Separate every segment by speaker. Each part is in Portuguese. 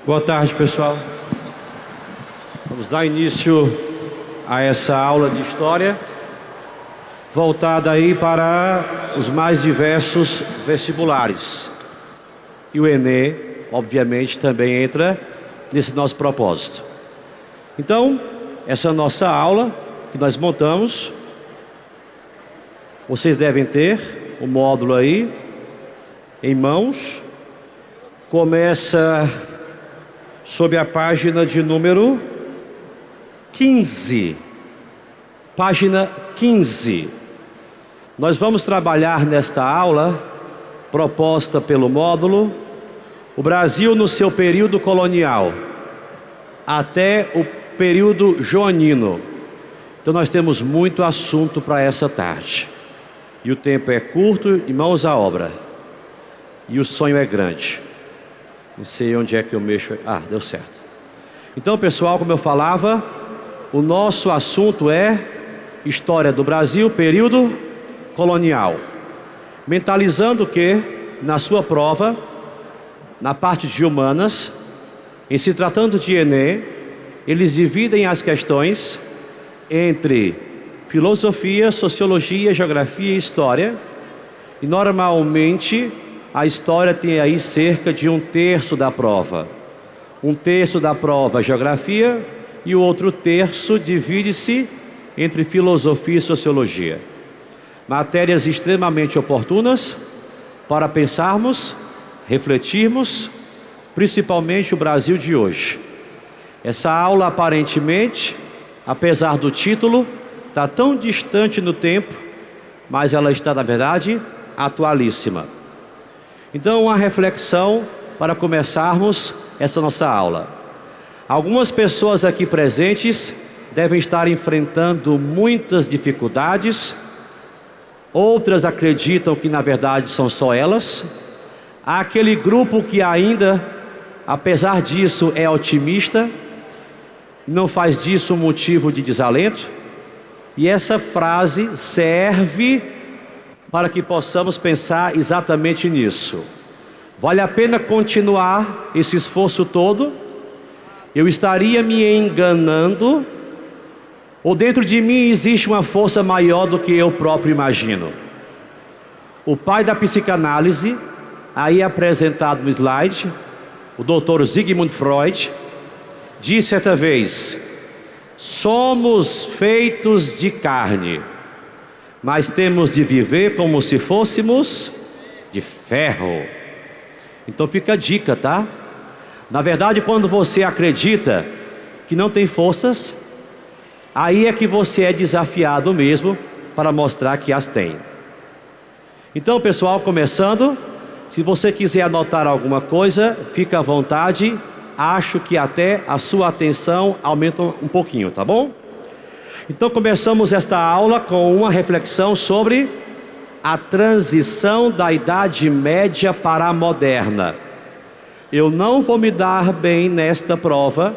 Speaker 1: Boa tarde, pessoal. Vamos dar início a essa aula de história, voltada aí para os mais diversos vestibulares. E o Enem, obviamente, também entra nesse nosso propósito. Então, essa nossa aula que nós montamos, vocês devem ter o módulo aí em mãos. Começa sob a página de número 15. Página 15. Nós vamos trabalhar nesta aula, proposta pelo módulo, o Brasil no seu período colonial, até o período joanino. Então nós temos muito assunto para essa tarde. E o tempo é curto e mãos à obra. E o sonho é grande. Não sei onde é que eu mexo. Ah, deu certo. Então, pessoal, como eu falava, o nosso assunto é História do Brasil, período colonial. Mentalizando que, na sua prova, na parte de humanas, em se tratando de Enem, eles dividem as questões entre filosofia, sociologia, geografia e história. E normalmente a história tem aí cerca de 1/3 da prova. 1/3 da prova é geografia e o outro terço divide-se entre filosofia e sociologia. Matérias extremamente oportunas para pensarmos, refletirmos, principalmente o Brasil de hoje. Essa aula aparentemente, apesar do título, está tão distante no tempo, mas ela está, na verdade, atualíssima. Então, uma reflexão para começarmos essa nossa aula. Algumas pessoas aqui presentes devem estar enfrentando muitas dificuldades, outras acreditam que, na verdade, são só elas. Há aquele grupo que ainda, apesar disso, é otimista, não faz disso um motivo de desalento. E essa frase serve para que possamos pensar exatamente nisso. Vale a pena continuar esse esforço todo? Eu estaria me enganando? Ou dentro de mim existe uma força maior do que eu próprio imagino? O pai da psicanálise, aí apresentado no slide, o Dr. Sigmund Freud, disse certa vez: somos feitos de carne, mas temos de viver como se fôssemos de ferro. Então fica a dica, tá? Na verdade, quando você acredita que não tem forças, aí é que você é desafiado mesmo para mostrar que as tem. Então, pessoal, começando, se você quiser anotar alguma coisa, fica à vontade. Acho que até a sua atenção aumenta um pouquinho, tá bom? Então começamos esta aula com uma reflexão sobre a transição da Idade Média para a Moderna. Eu não vou me dar bem nesta prova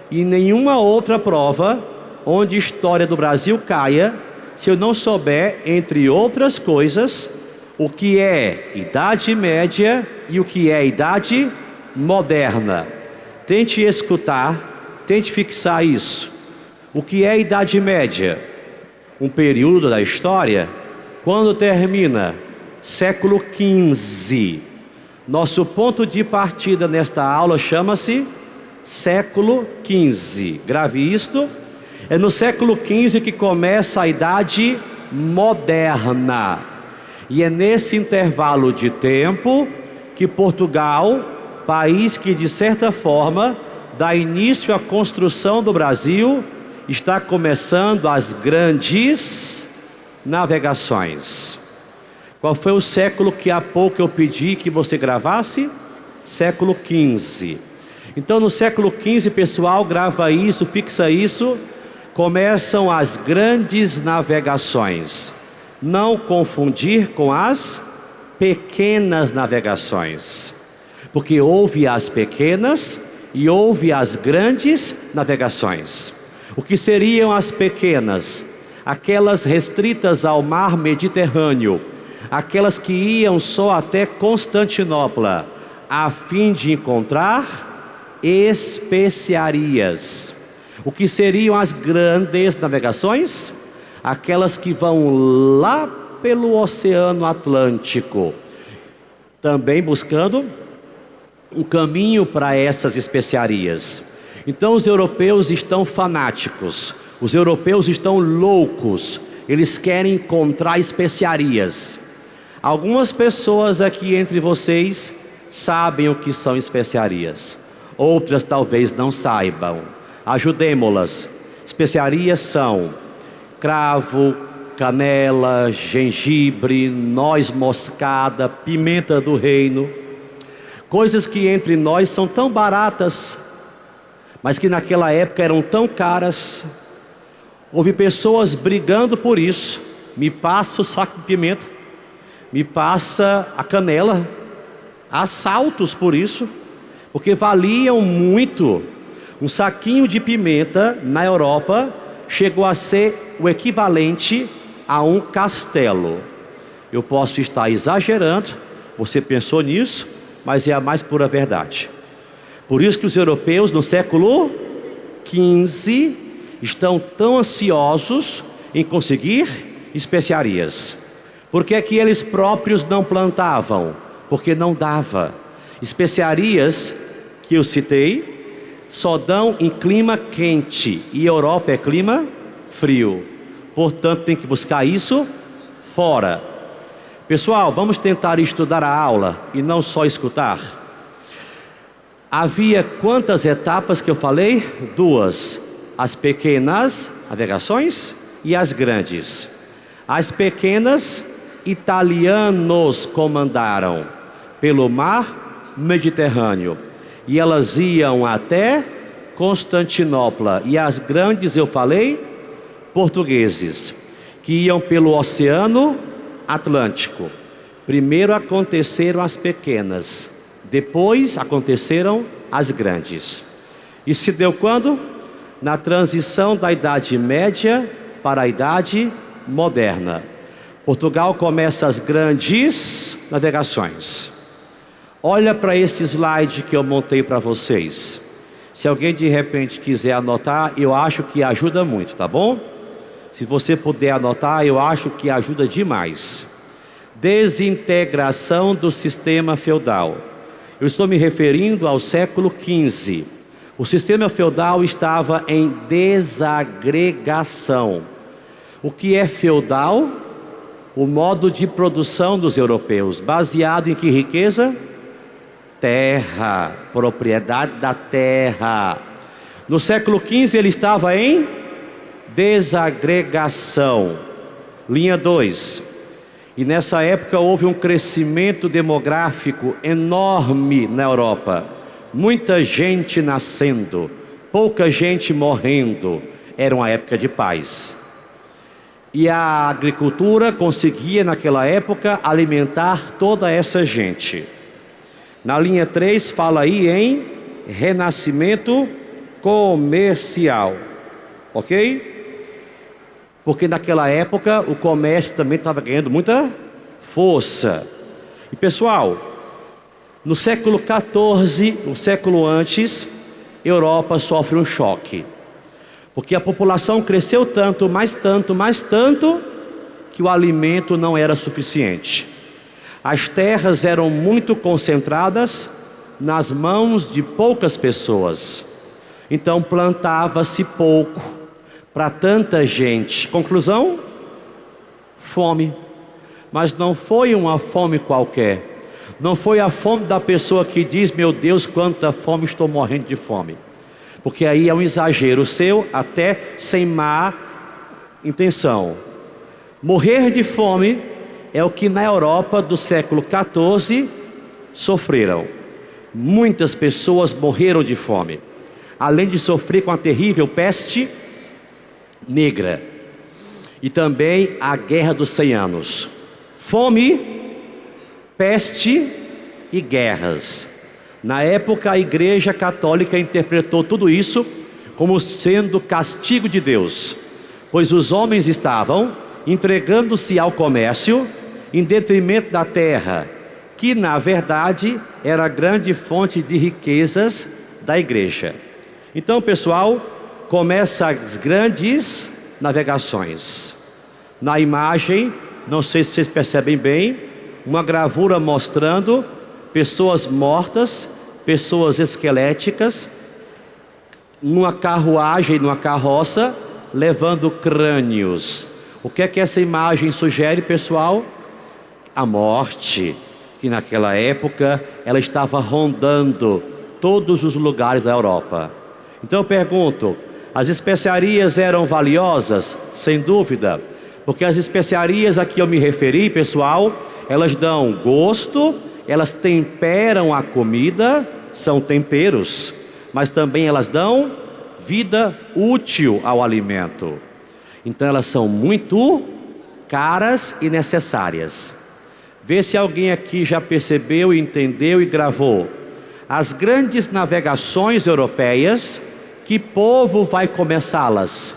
Speaker 1: e nenhuma outra prova onde a história do Brasil caia se eu não souber, entre outras coisas, o que é Idade Média e o que é Idade Moderna. Tente escutar, tente fixar isso. O que é Idade Média? Um período da história. Quando termina? Século XV. Nosso ponto de partida nesta aula chama-se século XV. Grave isto. É no século XV que começa a Idade Moderna. E é nesse intervalo de tempo que Portugal, país que de certa forma dá início à construção do Brasil, está começando as grandes navegações. Qual foi o século que há pouco eu pedi que você gravasse? Século XV. Então no século XV, pessoal, grava isso, fixa isso. Começam as grandes navegações. Não confundir com as pequenas navegações. Porque houve as pequenas e houve as grandes navegações. O que seriam as pequenas? Aquelas restritas ao mar Mediterrâneo, aquelas que iam só até Constantinopla, a fim de encontrar especiarias. O que seriam as grandes navegações? Aquelas que vão lá pelo Oceano Atlântico, também buscando um caminho para essas especiarias. Então os europeus estão fanáticos, os europeus estão loucos, eles querem encontrar especiarias. Algumas pessoas aqui entre vocês sabem o que são especiarias, outras talvez não saibam. Ajudemo-las. Especiarias são cravo, canela, gengibre, noz moscada, pimenta do reino. Coisas que entre nós são tão baratas, mas que naquela época eram tão caras. Houve pessoas brigando por isso. Me passa o saco de pimenta, me passa a canela. Assaltos por isso, porque valiam muito. Um saquinho de pimenta na Europa chegou a ser o equivalente a um castelo. Eu posso estar exagerando, você pensou nisso, mas é a mais pura verdade. Por isso que os europeus no século XV estão tão ansiosos em conseguir especiarias. Por que é que eles próprios não plantavam? Porque não dava. Especiarias que eu citei só dão em clima quente, e Europa é clima frio. Portanto, tem que buscar isso fora. Pessoal, vamos tentar estudar a aula e não só escutar. Havia quantas etapas que eu falei? 2. As pequenas navegações e as grandes. As pequenas, italianos comandaram pelo mar Mediterrâneo, e elas iam até Constantinopla. E as grandes, eu falei, portugueses, que iam pelo Oceano Atlântico. Primeiro aconteceram as pequenas, depois aconteceram as grandes. E se deu quando? Na transição da Idade Média para a Idade Moderna. Portugal começa as grandes navegações. Olha para esse slide que eu montei para vocês. Se alguém de repente quiser anotar, eu acho que ajuda muito, tá bom? Se você puder anotar, eu acho que ajuda demais. Desintegração do sistema feudal. Eu estou me referindo ao século XV. O sistema feudal estava em desagregação. O que é feudal? O modo de produção dos europeus, baseado em que riqueza? Terra, propriedade da terra. No século XV ele estava em desagregação. Linha 2. E nessa época houve um crescimento demográfico enorme na Europa. Muita gente nascendo, pouca gente morrendo. Era uma época de paz. E a agricultura conseguia naquela época alimentar toda essa gente. Na linha 3 fala aí em renascimento comercial, ok? Porque naquela época o comércio também estava ganhando muita força. E pessoal, no século XIV, um século antes, Europa sofre um choque. Porque a população cresceu tanto, que o alimento não era suficiente. As terras eram muito concentradas nas mãos de poucas pessoas. Então plantava-se pouco para tanta gente. Conclusão? Fome. Mas não foi uma fome qualquer. Não foi a fome da pessoa que diz: meu Deus, quanta fome, estou morrendo de fome. Porque aí é um exagero seu, até sem má intenção. Morrer de fome é o que na Europa do século XIV sofreram. Muitas pessoas morreram de fome, além de sofrer com a terrível peste negra e também a Guerra dos 100 Anos. Fome, peste e guerras. Na época a Igreja Católica interpretou tudo isso como sendo castigo de Deus, pois os homens estavam entregando-se ao comércio em detrimento da terra, que na verdade era grande fonte de riquezas da igreja. Então, pessoal, começa as grandes navegações. Na imagem, não sei se vocês percebem bem, uma gravura mostrando pessoas mortas, pessoas esqueléticas, numa carruagem, numa carroça, levando crânios. O que é que essa imagem sugere, pessoal? A morte, que naquela época ela estava rondando todos os lugares da Europa. Então eu pergunto, as especiarias eram valiosas? Sem dúvida, porque as especiarias a que eu me referi, pessoal, elas dão gosto, elas temperam a comida, são temperos, mas também elas dão vida útil ao alimento. Então elas são muito caras e necessárias. Vê se alguém aqui já percebeu, entendeu e gravou. As grandes navegações europeias, que povo vai começá-las?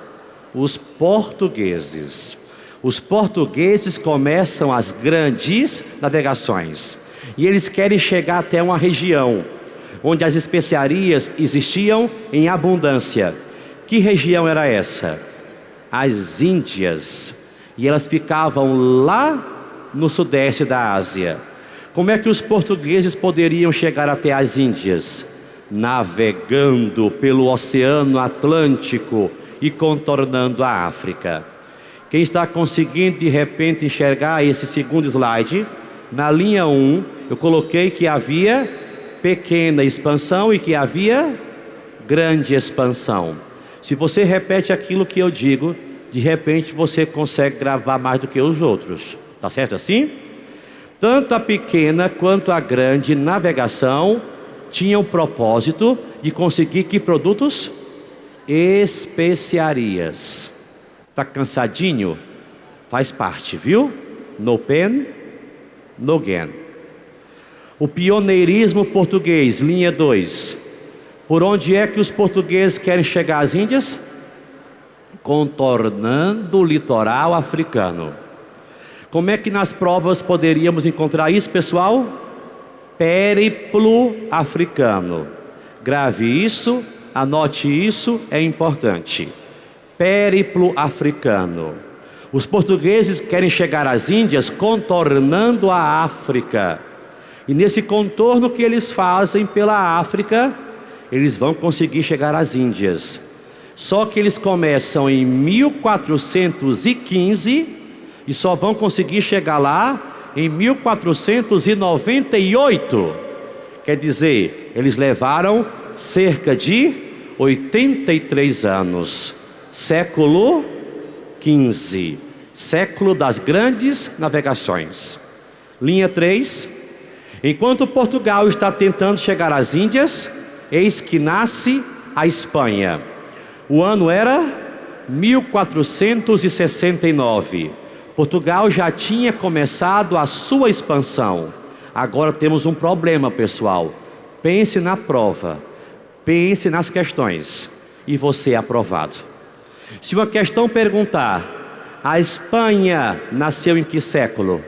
Speaker 1: Os portugueses. Os portugueses começam as grandes navegações. E eles querem chegar até uma região onde as especiarias existiam em abundância. Que região era essa? As Índias. E elas ficavam lá no sudeste da Ásia. Como é que os portugueses poderiam chegar até as Índias? Navegando pelo Oceano Atlântico e contornando a África. Quem está conseguindo de repente enxergar esse segundo slide? Na linha 1, eu coloquei que havia pequena expansão e que havia grande expansão. Se você repete aquilo que eu digo, de repente você consegue gravar mais do que os outros. Tá certo assim? Tanto a pequena quanto a grande navegação tinham o propósito de conseguir que produtos? Especiarias. Tá cansadinho? Faz parte, viu? No pain, no gain. O pioneirismo português, linha 2. Por onde é que os portugueses querem chegar às Índias? Contornando o litoral africano. Como é que nas provas poderíamos encontrar isso, pessoal? Périplo africano. Grave isso, anote isso, é importante. Périplo africano. Os portugueses querem chegar às Índias contornando a África. E nesse contorno que eles fazem pela África, eles vão conseguir chegar às Índias. Só que eles começam em 1415 e só vão conseguir chegar lá em 1498. Quer dizer, eles levaram cerca de 83 anos. Século XV, século das grandes navegações. Linha 3. Enquanto Portugal está tentando chegar às Índias, eis que nasce a Espanha. O ano era 1469. Portugal já tinha começado a sua expansão. Agora temos um problema, pessoal. Pense na prova, pense nas questões e você é aprovado. Se uma questão perguntar, a Espanha nasceu em que século?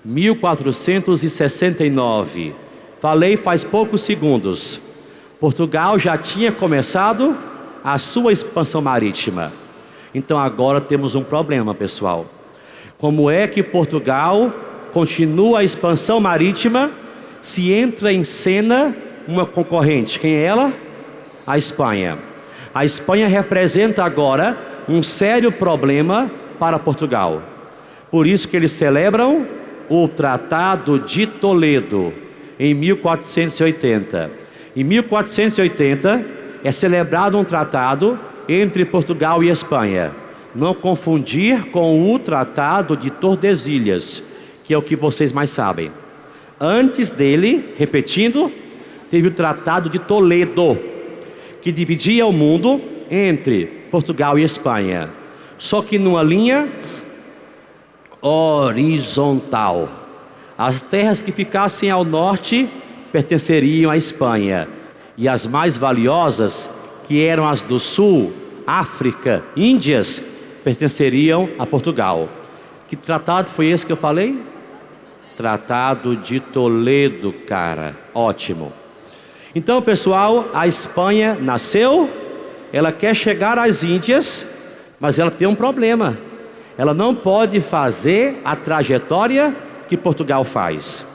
Speaker 1: 1469. Falei faz poucos segundos. Portugal já tinha começado a sua expansão marítima. Então agora temos um problema, pessoal. Como é que Portugal continua a expansão marítima se entra em cena uma concorrente? Quem é ela? A Espanha. A Espanha representa agora um sério problema para Portugal. Por isso que eles celebram o Tratado de Toledo em 1480. Em 1480 é celebrado um tratado entre Portugal e Espanha. Não confundir com o Tratado de Tordesilhas, que é o que vocês mais sabem. Antes dele, repetindo, teve o Tratado de Toledo, que dividia o mundo entre Portugal e Espanha. Só que numa linha horizontal. As terras que ficassem ao norte pertenceriam à Espanha. E as mais valiosas, que eram as do sul, África, Índias, pertenceriam a Portugal. Que tratado foi esse que eu falei? Tratado de Toledo, cara. Ótimo. Então, pessoal, a Espanha nasceu, ela quer chegar às Índias, mas ela tem um problema. Ela não pode fazer a trajetória que Portugal faz.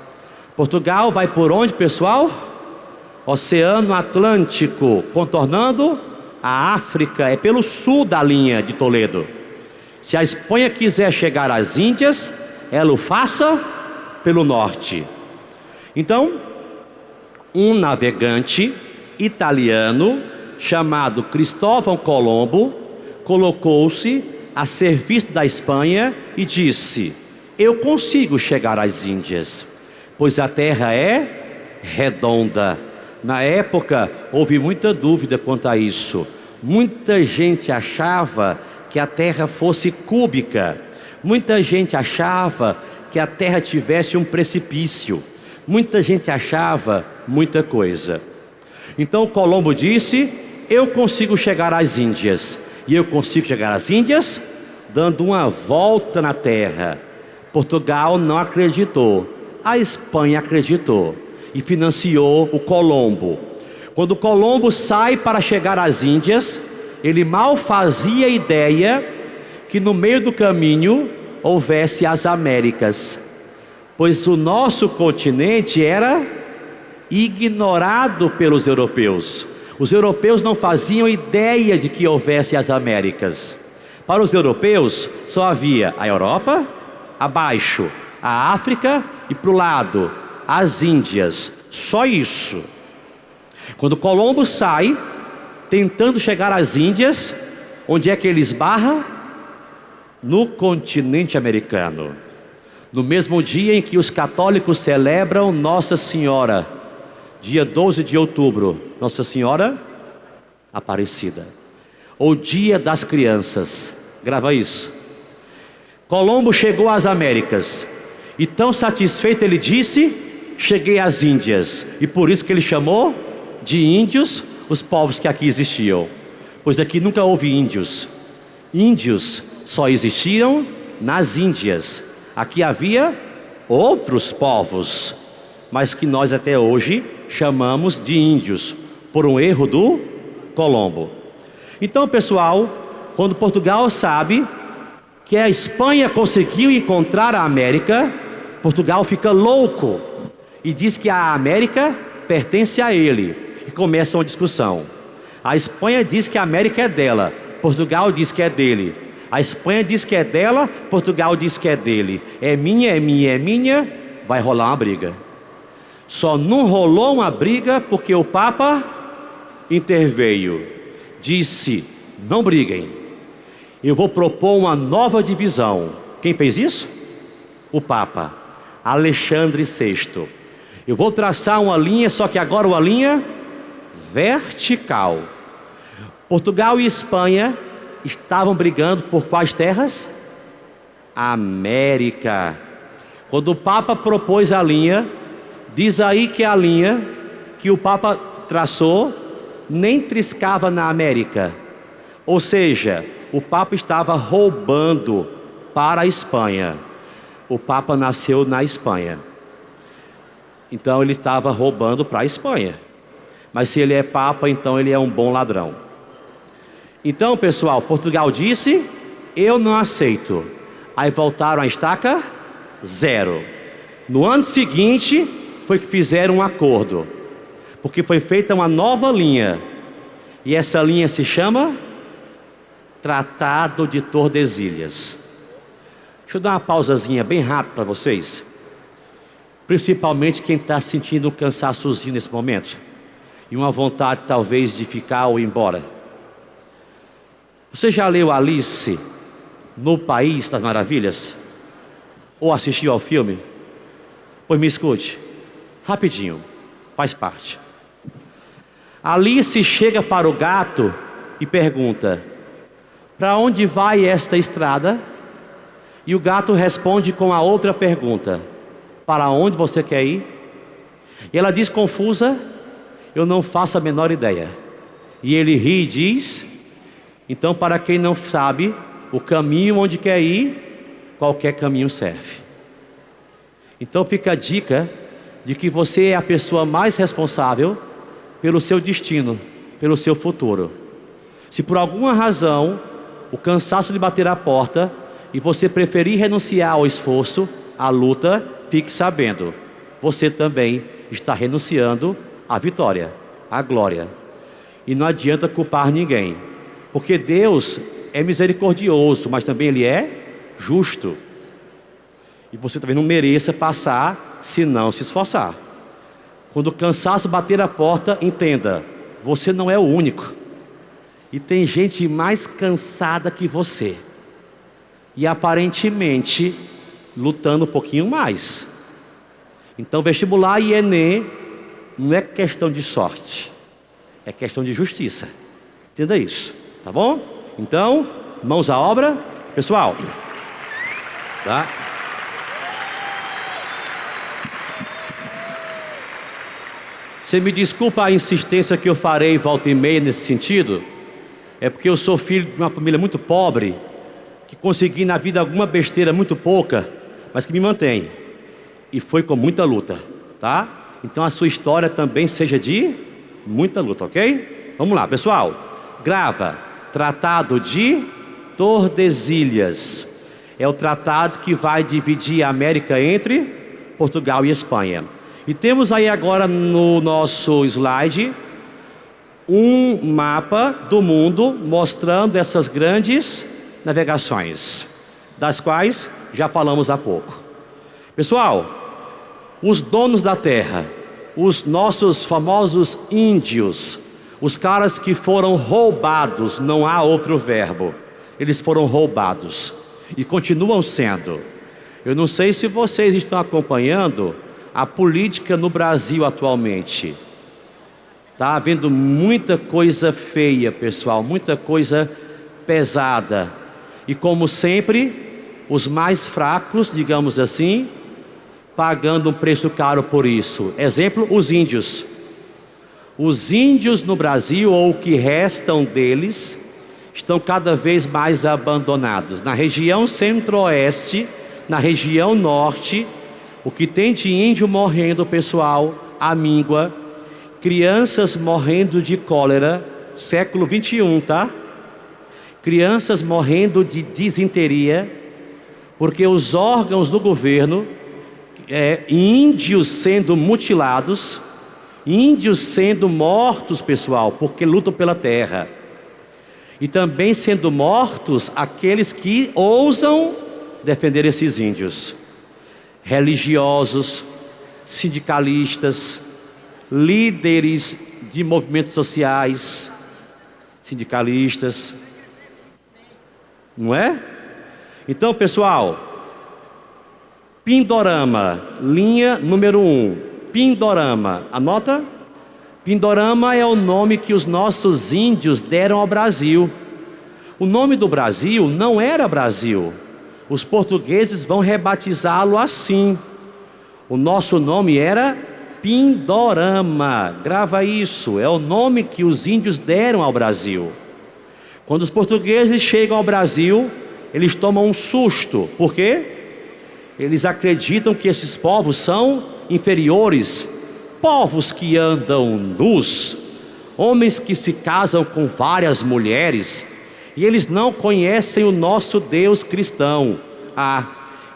Speaker 1: Portugal vai por onde, pessoal? Oceano Atlântico, contornando a África, é pelo sul da linha de Toledo. Se a Espanha quiser chegar às Índias, ela o faça pelo norte. Então, um navegante italiano chamado Cristóvão Colombo colocou-se a serviço da Espanha e disse: eu consigo chegar às Índias, pois a terra é redonda. Na época houve muita dúvida quanto a isso. Muita gente achava que a terra fosse cúbica. Muita gente achava que a terra tivesse um precipício. Muita gente achava muita coisa. Então Colombo disse: eu consigo chegar às Índias. E eu consigo chegar às Índias dando uma volta na terra. Portugal não acreditou, a Espanha acreditou e financiou o Colombo. Quando Colombo sai para chegar às Índias, ele mal fazia ideia que no meio do caminho houvesse as Américas, pois o nosso continente era ignorado pelos europeus. Os europeus não faziam ideia de que houvesse as Américas. Para os europeus só havia a Europa, abaixo a África e para o lado as Índias, só isso. Quando Colombo sai tentando chegar às Índias, onde é que ele esbarra? No continente americano. No mesmo dia em que os católicos celebram Nossa Senhora, dia 12 de outubro, Nossa Senhora Aparecida, ou Dia das Crianças, grava isso. Colombo chegou às Américas e tão satisfeito ele disse: cheguei às Índias. E por isso que ele chamou de índios os povos que aqui existiam, pois aqui nunca houve índios. Índios só existiam nas Índias. Aqui havia outros povos, mas que nós até hoje chamamos de índios, por um erro do Colombo. Então, pessoal, quando Portugal sabe que a Espanha conseguiu encontrar a América, Portugal fica louco e diz que a América pertence a ele. E começa uma discussão. A Espanha diz que a América é dela, Portugal diz que é dele. A Espanha diz que é dela, Portugal diz que é dele. É minha, é minha, é minha. Vai rolar uma briga. Só não rolou uma briga porque o Papa interveio. Disse: não briguem, eu vou propor uma nova divisão. Quem fez isso? O Papa Alexandre VI. Eu vou traçar uma linha, só que agora uma linha vertical. Portugal e Espanha estavam brigando por quais terras? América. Quando o Papa propôs a linha, diz aí que a linha que o Papa traçou nem triscava na América. Ou seja, o Papa estava roubando para a Espanha. O Papa nasceu na Espanha, então ele estava roubando para a Espanha. Mas se ele é Papa, então ele é um bom ladrão. Então, pessoal, Portugal disse: eu não aceito. Aí voltaram a estaca zero. No ano seguinte foi que fizeram um acordo, porque foi feita uma nova linha, e essa linha se chama Tratado de Tordesilhas. Deixa eu dar uma pausazinha bem rápida para vocês, principalmente quem está sentindo um cansaçozinho nesse momento e uma vontade talvez de ficar ou ir embora. Você já leu Alice no País das Maravilhas? Ou assistiu ao filme? Pois me escute, rapidinho, faz parte. Alice chega para o gato e pergunta: para onde vai esta estrada? E o gato responde com a outra pergunta: para onde você quer ir? E ela diz confusa: eu não faço a menor ideia. E ele ri e diz: então, para quem não sabe o caminho onde quer ir, qualquer caminho serve. Então fica a dica de que você é a pessoa mais responsável pelo seu destino, pelo seu futuro. Se por alguma razão o cansaço de bater a porta e você preferir renunciar ao esforço, à luta, fique sabendo, você também está renunciando à vitória, à glória. E não adianta culpar ninguém, porque Deus é misericordioso, mas também Ele é justo. E você também não mereça passar se não se esforçar. Quando o cansaço bater a porta, entenda, você não é o único. E tem gente mais cansada que você. E aparentemente lutando um pouquinho mais. Então vestibular e Enem não é questão de sorte. É questão de justiça. Entenda isso, tá bom? Então, mãos à obra. Pessoal, tá? Você me desculpa a insistência que eu farei volta e meia nesse sentido. É porque eu sou filho de uma família muito pobre, que consegui na vida alguma besteira muito pouca, mas que me mantém. E foi com muita luta, tá? Então a sua história também seja de muita luta, ok? Vamos lá, pessoal. Grava. Tratado de Tordesilhas. É o tratado que vai dividir a América entre Portugal e Espanha. E temos aí agora no nosso slide um mapa do mundo mostrando essas grandes navegações, das quais já falamos há pouco. Pessoal, os donos da terra, os nossos famosos índios, os caras que foram roubados, não há outro verbo, eles foram roubados e continuam sendo. Eu não sei se vocês estão acompanhando a política no Brasil atualmente. Está havendo muita coisa feia, pessoal, muita coisa pesada. E como sempre, os mais fracos, digamos assim, pagando um preço caro por isso. Exemplo, os índios. Os índios no Brasil, ou o que restam deles, estão cada vez mais abandonados. Na região centro-oeste, na região norte, o que tem de índio morrendo, pessoal, a míngua. Crianças morrendo de cólera, século 21, tá? Crianças morrendo de disenteria, porque os órgãos do governo, índios sendo mutilados, índios sendo mortos, pessoal, porque lutam pela terra. E também sendo mortos aqueles que ousam defender esses índios. Religiosos, sindicalistas, líderes de movimentos sociais, sindicalistas, não é? Então, pessoal, Pindorama, linha número 1, Pindorama, anota? Pindorama é o nome que os nossos índios deram ao Brasil. O nome do Brasil não era Brasil. Os portugueses vão rebatizá-lo assim. O nosso nome era Pindorama. Grava isso, é o nome que os índios deram ao Brasil. Quando os portugueses chegam ao Brasil, eles tomam um susto. Por quê? Eles acreditam que esses povos são inferiores, povos que andam nus, homens que se casam com várias mulheres, e eles não conhecem o nosso Deus cristão.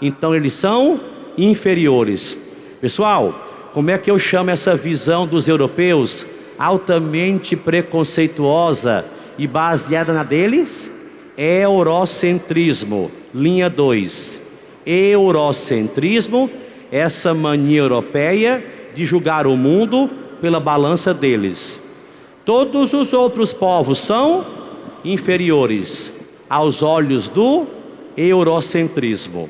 Speaker 1: Então eles são inferiores. Pessoal, como é que eu chamo essa visão dos europeus altamente preconceituosa e baseada na deles? Eurocentrismo, linha 2. Eurocentrismo, essa mania europeia de julgar o mundo pela balança deles. Todos os outros povos são inferiores aos olhos do eurocentrismo.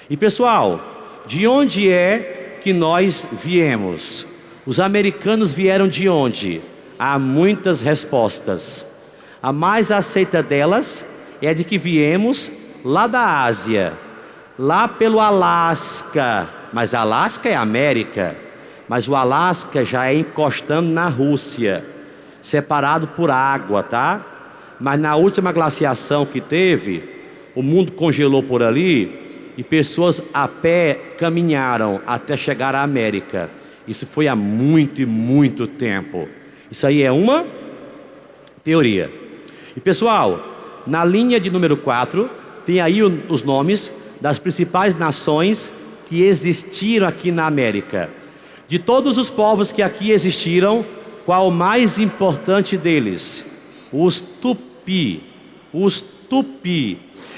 Speaker 1: E pessoal, de onde é que nós viemos? Os americanos vieram de onde? Há muitas respostas. A mais aceita delas é de que viemos lá da Ásia, lá pelo Alasca. Mas Alasca é América, mas o Alasca já é encostando na Rússia, separado por água, tá? Mas na última glaciação que teve, o mundo congelou por ali e pessoas a pé caminharam até chegar à América. Isso foi há muito e muito tempo. Isso aí é uma teoria. E pessoal, na linha de número 4, tem aí os nomes das principais nações que existiram aqui na América. De todos os povos que aqui existiram, qual o mais importante deles? Os Tupi. Os Tupi.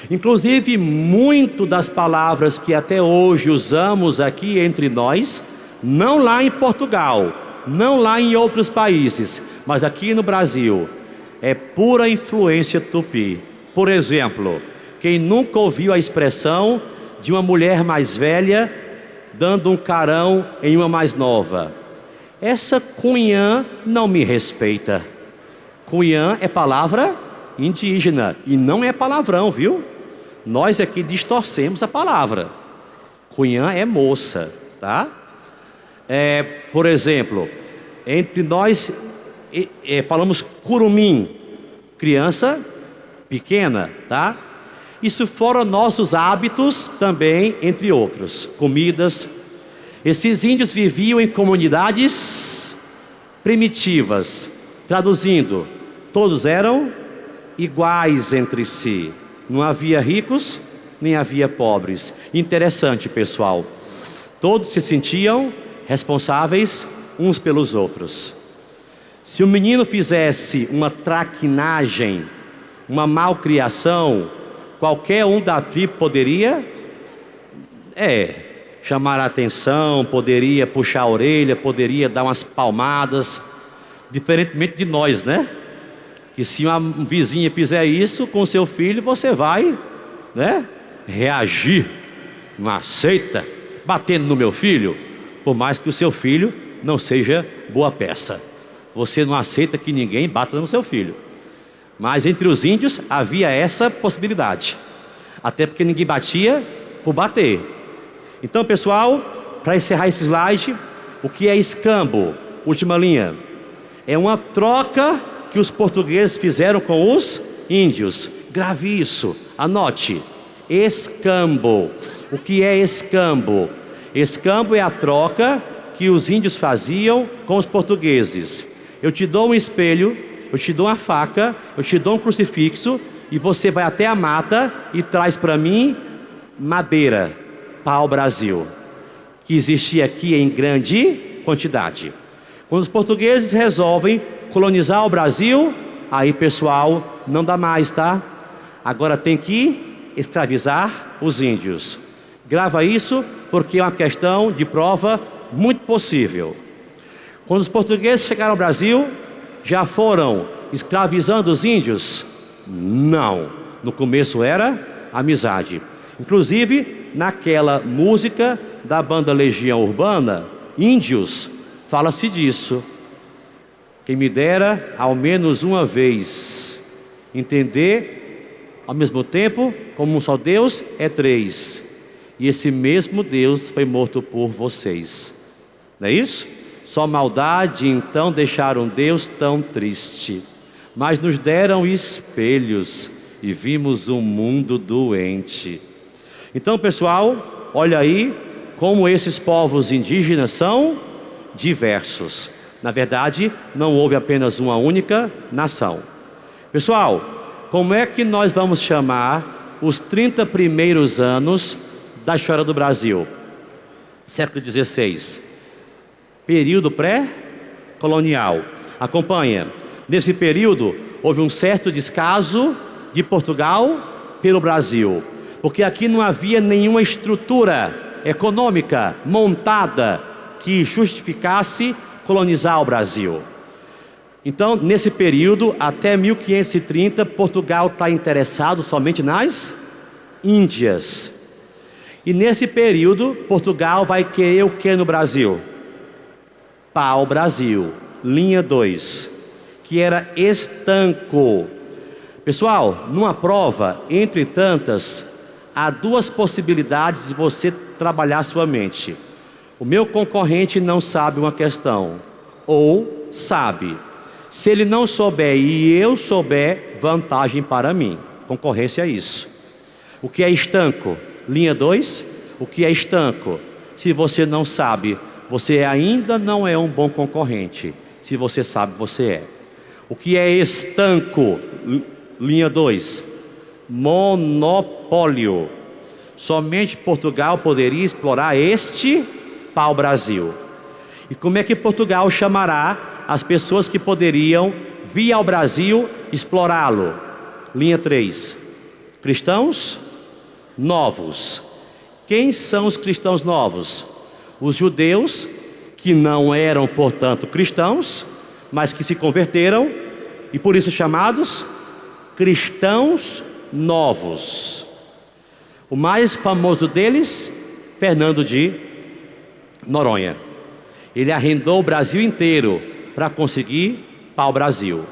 Speaker 1: Inclusive, muito das palavras que até hoje usamos aqui entre nós, não lá em Portugal, não lá em outros países, mas aqui no Brasil, é pura influência Tupi. Por exemplo, quem nunca ouviu a expressão de uma mulher mais velha dando um carão em uma mais nova? Essa cunhã não me respeita. Cunhã é palavra indígena e não é palavrão, viu? Nós aqui distorcemos a palavra. Cunhã é moça, tá? Por exemplo, entre nós falamos curumim, criança pequena, tá? Isso fora nossos hábitos também, entre outros, comidas. Esses índios viviam em comunidades primitivas. Traduzindo, todos eram iguais entre si. Não havia ricos, nem havia pobres. Interessante, pessoal. Todos se sentiam responsáveis uns pelos outros. Se o menino fizesse uma traquinagem, uma malcriação, qualquer um da tribo poderia chamar a atenção, poderia puxar a orelha, poderia dar umas palmadas, diferentemente de nós, né? Que se uma vizinha fizer isso com seu filho, você vai, né, reagir, não aceita, batendo no meu filho, por mais que o seu filho não seja boa peça. Você não aceita que ninguém bata no seu filho. Mas entre os índios havia essa possibilidade, até porque ninguém batia por bater. Então, pessoal, para encerrar esse slide, o que é escambo? Última linha. É uma troca que os portugueses fizeram com os índios. Grave isso, anote. Escambo. O que é escambo? Escambo é a troca que os índios faziam com os portugueses. Eu te dou um espelho, eu te dou uma faca, eu te dou um crucifixo, e você vai até a mata e traz para mim madeira, pau-brasil, que existia aqui em grande quantidade. Quando os portugueses resolvem colonizar o Brasil, aí, pessoal, não dá mais, tá? Agora tem que escravizar os índios. Grava isso, porque é uma questão de prova muito possível. Quando os portugueses chegaram ao Brasil, já foram escravizando os índios? Não. No começo era amizade. Inclusive, naquela música da banda Legião Urbana, Índios, fala-se disso. Quem me dera, ao menos uma vez, entender, ao mesmo tempo, como um só Deus é três. E esse mesmo Deus foi morto por vocês. Não é isso? Só maldade, então, deixaram Deus tão triste. Mas nos deram espelhos e vimos um mundo doente. Então, pessoal, olha aí como esses povos indígenas são diversos. Na verdade, não houve apenas uma única nação. Pessoal, como é que nós vamos chamar os 30 primeiros anos da história do Brasil? Século XVI, período pré-colonial. Acompanha. Nesse período, houve um certo descaso de Portugal pelo Brasil, porque aqui não havia nenhuma estrutura econômica montada que justificasse colonizar o Brasil. Então, nesse período, até 1530, Portugal está interessado somente nas Índias. E nesse período, Portugal vai querer o que no Brasil? Pau-brasil, linha 2, que era estanco. Pessoal, numa prova, entre tantas, há duas possibilidades de você trabalhar sua mente. O meu concorrente não sabe uma questão, ou sabe. Se ele não souber e eu souber, vantagem para mim. Concorrência é isso. O que é estanco? Linha 2. O que é estanco? Se você não sabe, você ainda não é um bom concorrente. se você sabe, você é. O que é estanco? Linha 2. Monopólio. Somente Portugal poderia explorar este pau-brasil. E como é que Portugal chamará as pessoas que poderiam vir ao Brasil explorá-lo? Linha 3. Cristãos novos. Quem são os cristãos novos? Os judeus, que não eram, portanto, cristãos, mas que se converteram e por isso chamados cristãos novos. O mais famoso deles, Fernando de Noronha. Ele arrendou o Brasil inteiro para conseguir pau-brasil.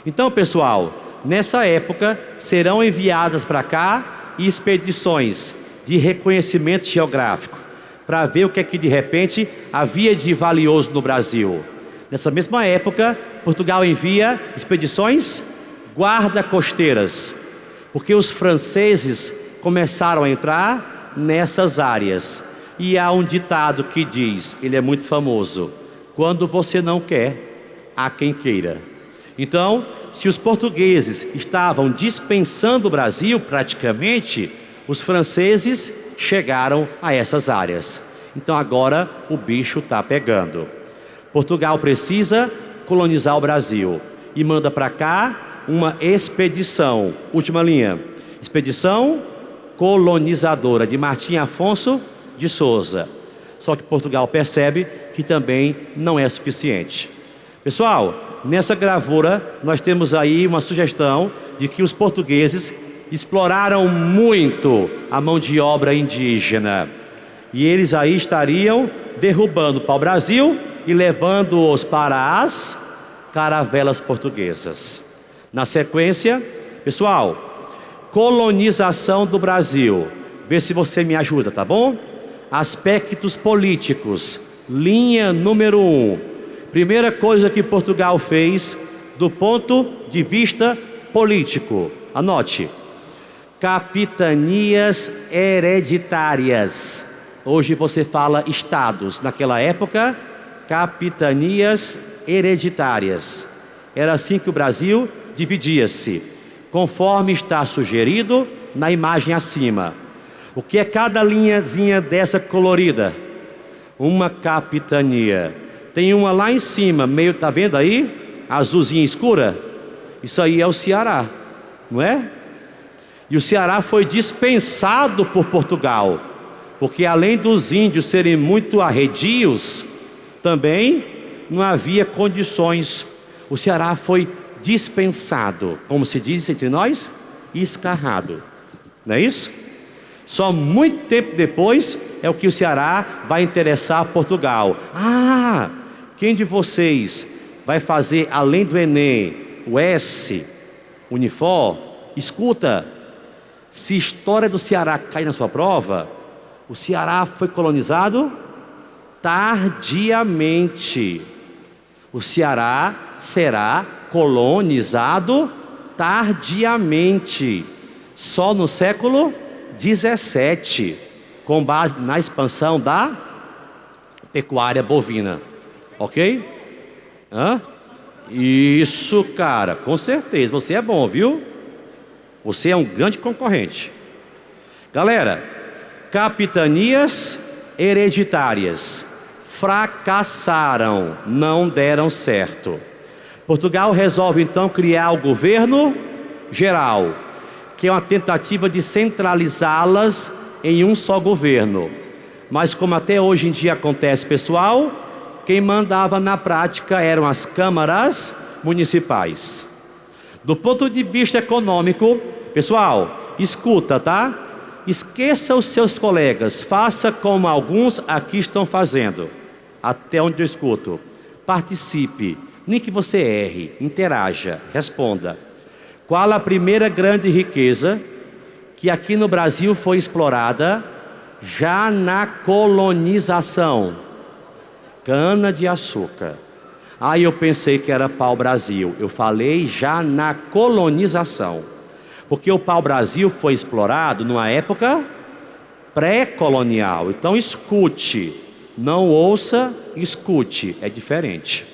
Speaker 1: Então, pessoal, nessa época serão enviadas para cá expedições de reconhecimento geográfico para ver o que é que de repente havia de valioso no Brasil. Nessa mesma época, Portugal envia expedições guarda-costeiras, porque os franceses começaram a entrar nessas áreas. E há um ditado que diz, ele é muito famoso: quando você não quer, há quem queira. Então, se os portugueses estavam dispensando o Brasil praticamente, os franceses chegaram a essas áreas. Então agora o bicho está pegando. Portugal precisa colonizar o Brasil e manda para cá uma expedição. Última linha. Expedição colonizadora de Martim Afonso de Souza. Só que Portugal percebe que também não é suficiente. Pessoal, nessa gravura nós temos aí uma sugestão de que os portugueses exploraram muito a mão de obra indígena. E eles aí estariam derrubando o pau-brasil e levando-os para as caravelas portuguesas. Na sequência, pessoal, colonização do Brasil. Vê se você me ajuda, tá bom? Aspectos políticos. Linha número 1. Primeira coisa que Portugal fez do ponto de vista político. Anote. Capitanias hereditárias. Hoje você fala estados. Naquela época, capitanias hereditárias. Era assim que o Brasil dividia-se, conforme está sugerido na imagem acima. O que é cada linhazinha dessa colorida? Uma capitania. Tem uma lá em cima, meio, tá vendo aí? Azulzinha escura. Isso aí é o Ceará, não é? E o Ceará foi dispensado por Portugal, porque além dos índios serem muito arredios, também não havia condições. O Ceará foi dispensado, como se diz entre nós, escarrado. Não é isso? Só muito tempo depois é o que o Ceará vai interessar a Portugal. Ah, quem de vocês vai fazer, além do Enem, o S, Unifor? Escuta, se história do Ceará cai na sua prova, o Ceará foi colonizado tardiamente. O Ceará será colonizado tardiamente, só no século 17, com base na expansão da pecuária bovina. Ok? Hã? Isso, cara, com certeza. Você é bom, viu? Você é um grande concorrente. Galera, capitanias hereditárias fracassaram, não deram certo. Portugal resolve então criar o governo geral, que é uma tentativa de centralizá-las em um só governo. Mas como até hoje em dia acontece, pessoal, quem mandava na prática eram as câmaras municipais. Do ponto de vista econômico, pessoal, escuta, tá? Esqueça os seus colegas, faça como alguns aqui estão fazendo. Até onde eu escuto. Participe, nem que você erre, interaja, responda. Qual a primeira grande riqueza que aqui no Brasil foi explorada já na colonização? Cana-de-açúcar. Aí eu pensei que era pau-brasil. Eu falei já na colonização. Porque o pau-brasil foi explorado numa época pré-colonial. Então escute, não ouça, escute, é diferente.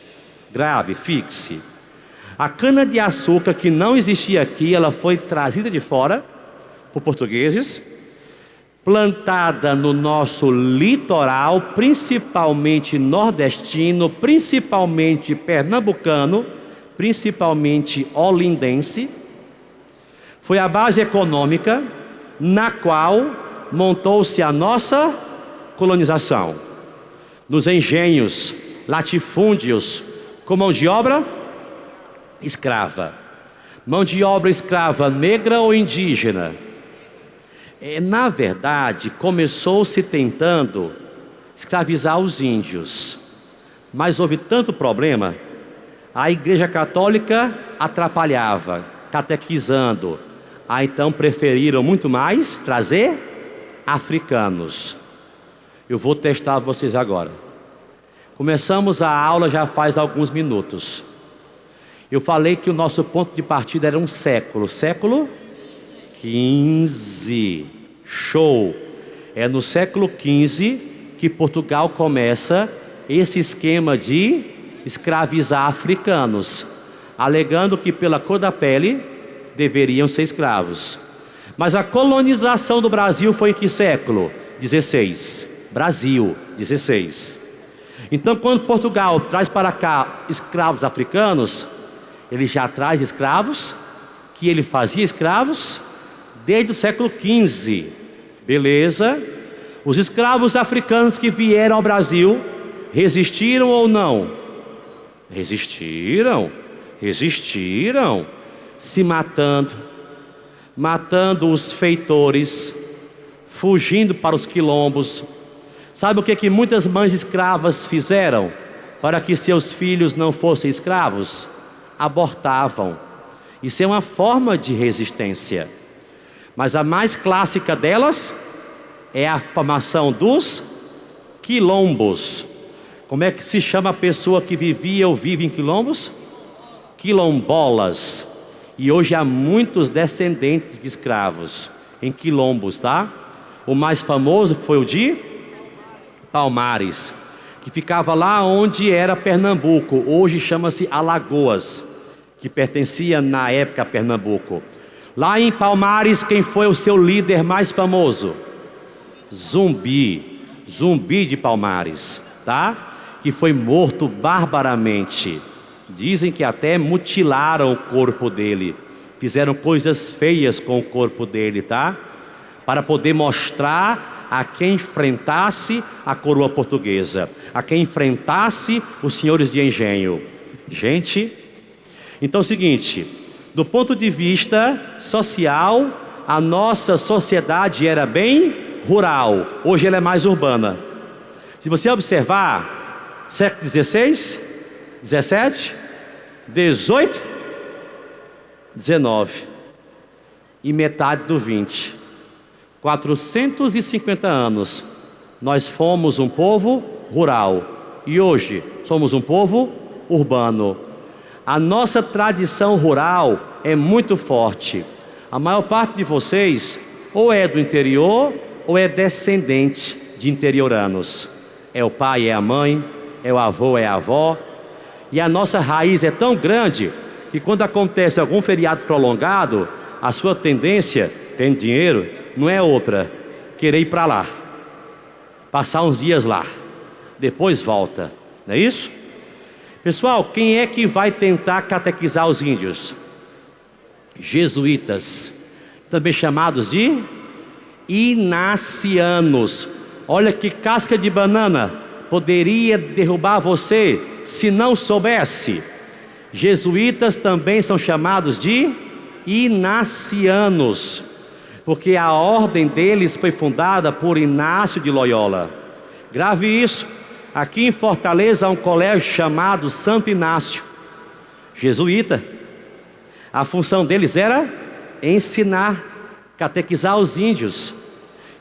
Speaker 1: Grave, fixe. A cana-de-açúcar que não existia aqui, ela foi trazida de fora por portugueses, plantada no nosso litoral, principalmente nordestino, principalmente pernambucano, principalmente olindense. Foi a base econômica na qual montou-se a nossa colonização. Nos engenhos, latifúndios, com mão de obra escrava. Mão de obra escrava negra ou indígena? Na verdade, começou-se tentando escravizar os índios. Mas houve tanto problema, a Igreja Católica atrapalhava, catequizando. Então preferiram muito mais trazer africanos. Eu vou testar vocês agora. Começamos a aula já faz alguns minutos. Eu falei que o nosso ponto de partida era um século. Século XV. Show! É no século XV que Portugal começa esse esquema de escravizar africanos, alegando que pela cor da pele deveriam ser escravos. Mas a colonização do Brasil foi em que século? 16. Brasil, 16. Então, quando Portugal traz para cá escravos africanos, ele já traz escravos, que ele fazia escravos desde o século XV. Beleza? Os escravos africanos que vieram ao Brasil resistiram ou não? Resistiram, se matando, matando os feitores, fugindo para os quilombos. Sabe o que muitas mães escravas fizeram para que seus filhos não fossem escravos? Abortavam. Isso é uma forma de resistência. Mas a mais clássica delas é a formação dos quilombos. Como é que se chama a pessoa que vivia ou vive em quilombos? Quilombolas. E hoje há muitos descendentes de escravos em quilombos, tá? O mais famoso foi o de Palmares, que ficava lá onde era Pernambuco. Hoje chama-se Alagoas, que pertencia na época a Pernambuco. Lá em Palmares, quem foi o seu líder mais famoso? Zumbi de Palmares, tá? Que foi morto barbaramente. Dizem que até mutilaram o corpo dele, fizeram coisas feias com o corpo dele, tá? Para poder mostrar a quem enfrentasse a coroa portuguesa, a quem enfrentasse os senhores de engenho. Gente, então é o seguinte, do ponto de vista social, a nossa sociedade era bem rural, hoje ela é mais urbana. Se você observar, século XVI, 17, 18, 19 e metade do 20, 450 anos, nós fomos um povo rural e hoje somos um povo urbano. A nossa tradição rural é muito forte. A maior parte de vocês ou é do interior ou é descendente de interioranos. É o pai, é a mãe, é o avô, é a avó. E a nossa raiz é tão grande que quando acontece algum feriado prolongado, a sua tendência, tendo dinheiro, não é outra, querer ir para lá, passar uns dias lá, depois volta, não é isso? Pessoal, quem é que vai tentar catequizar os índios? Jesuítas, também chamados de inacianos. Olha que casca de banana poderia derrubar você se não soubesse. Jesuítas também são chamados de inacianos, porque a ordem deles foi fundada por Inácio de Loyola. Grave isso. Aqui em Fortaleza há um colégio chamado Santo Inácio, jesuíta. A função deles era ensinar, catequizar os índios.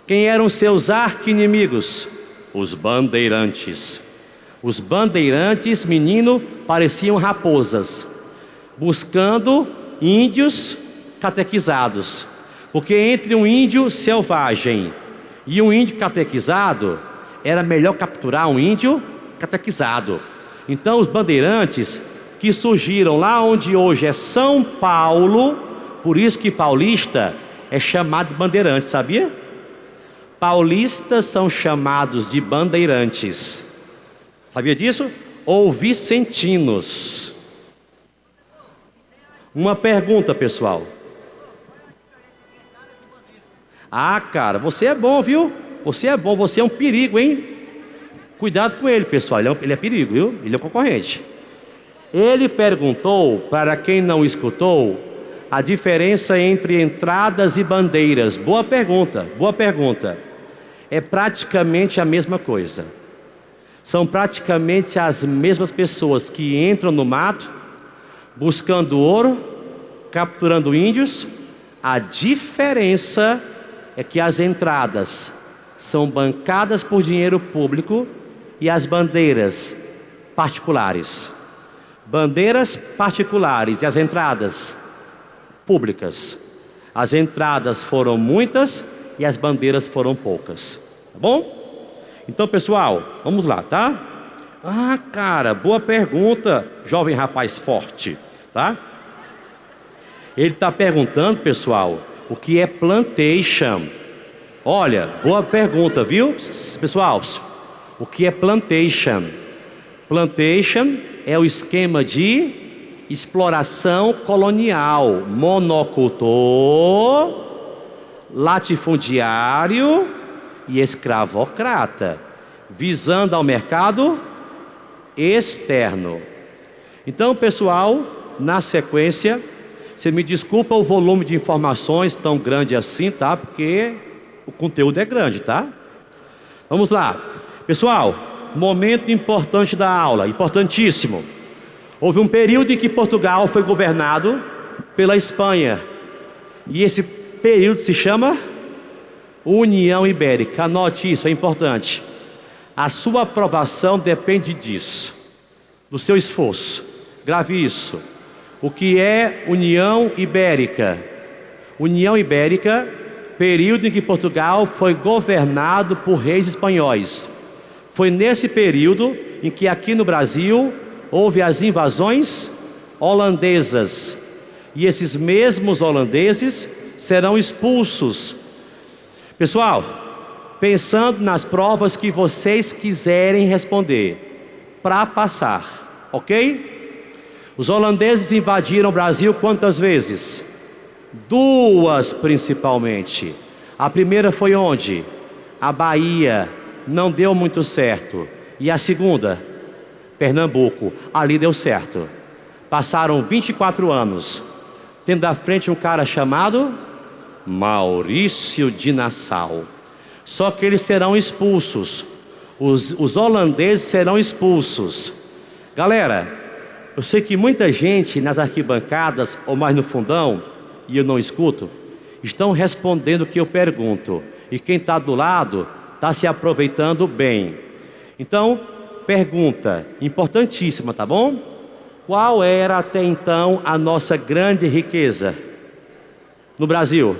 Speaker 1: Quem eram seus arqui-inimigos? Os bandeirantes. Os bandeirantes, menino, pareciam raposas, buscando índios catequizados. Porque entre um índio selvagem e um índio catequizado, era melhor capturar um índio catequizado. Então os bandeirantes que surgiram lá onde hoje é São Paulo, por isso que paulista é chamado de bandeirante, sabia? Paulistas são chamados de bandeirantes. Sabia disso? Ou vicentinos. Uma pergunta, pessoal. Ah, cara, você é bom, viu? Você é bom, você é um perigo, hein? Cuidado com ele, pessoal, ele é perigo, viu? Ele é um concorrente. Ele perguntou, para quem não escutou, a diferença entre entradas e bandeiras. Boa pergunta, boa pergunta. É praticamente a mesma coisa. São praticamente as mesmas pessoas que entram no mato, buscando ouro, capturando índios. A diferença é que as entradas são bancadas por dinheiro público e as bandeiras particulares. Bandeiras particulares e as entradas públicas. As entradas foram muitas e as bandeiras foram poucas. Tá bom? Então, pessoal, vamos lá, tá? Ah, cara, boa pergunta, jovem rapaz forte, tá? Ele está perguntando, pessoal, o que é plantation? Olha, boa pergunta, viu? Pessoal, o que é plantation? Plantation é o esquema de exploração colonial, monocultor, latifundiário e escravocrata, visando ao mercado externo. Então, pessoal, na sequência, você me desculpa o volume de informações tão grande assim, tá? Porque o conteúdo é grande, tá? Vamos lá. Pessoal, momento importante da aula, importantíssimo. Houve um período em que Portugal foi governado pela Espanha. E esse período se chama União Ibérica. Anote isso, é importante. A sua aprovação depende disso, do seu esforço. Grave isso. O que é União Ibérica? União Ibérica, período em que Portugal foi governado por reis espanhóis. Foi nesse período em que aqui no Brasil houve as invasões holandesas. E esses mesmos holandeses serão expulsos. Pessoal, pensando nas provas que vocês quiserem responder, para passar, ok? Os holandeses invadiram o Brasil quantas vezes? 2 principalmente. A primeira foi onde? A Bahia, não deu muito certo. E a segunda? Pernambuco, ali deu certo. Passaram 24 anos, tendo à frente um cara chamado Maurício de Nassau. Só que eles serão expulsos. Os holandeses serão expulsos. Galera, eu sei que muita gente nas arquibancadas ou mais no fundão, e eu não escuto, estão respondendo o que eu pergunto. E quem está do lado está se aproveitando bem. Então, pergunta importantíssima, tá bom? Qual era até então a nossa grande riqueza no Brasil?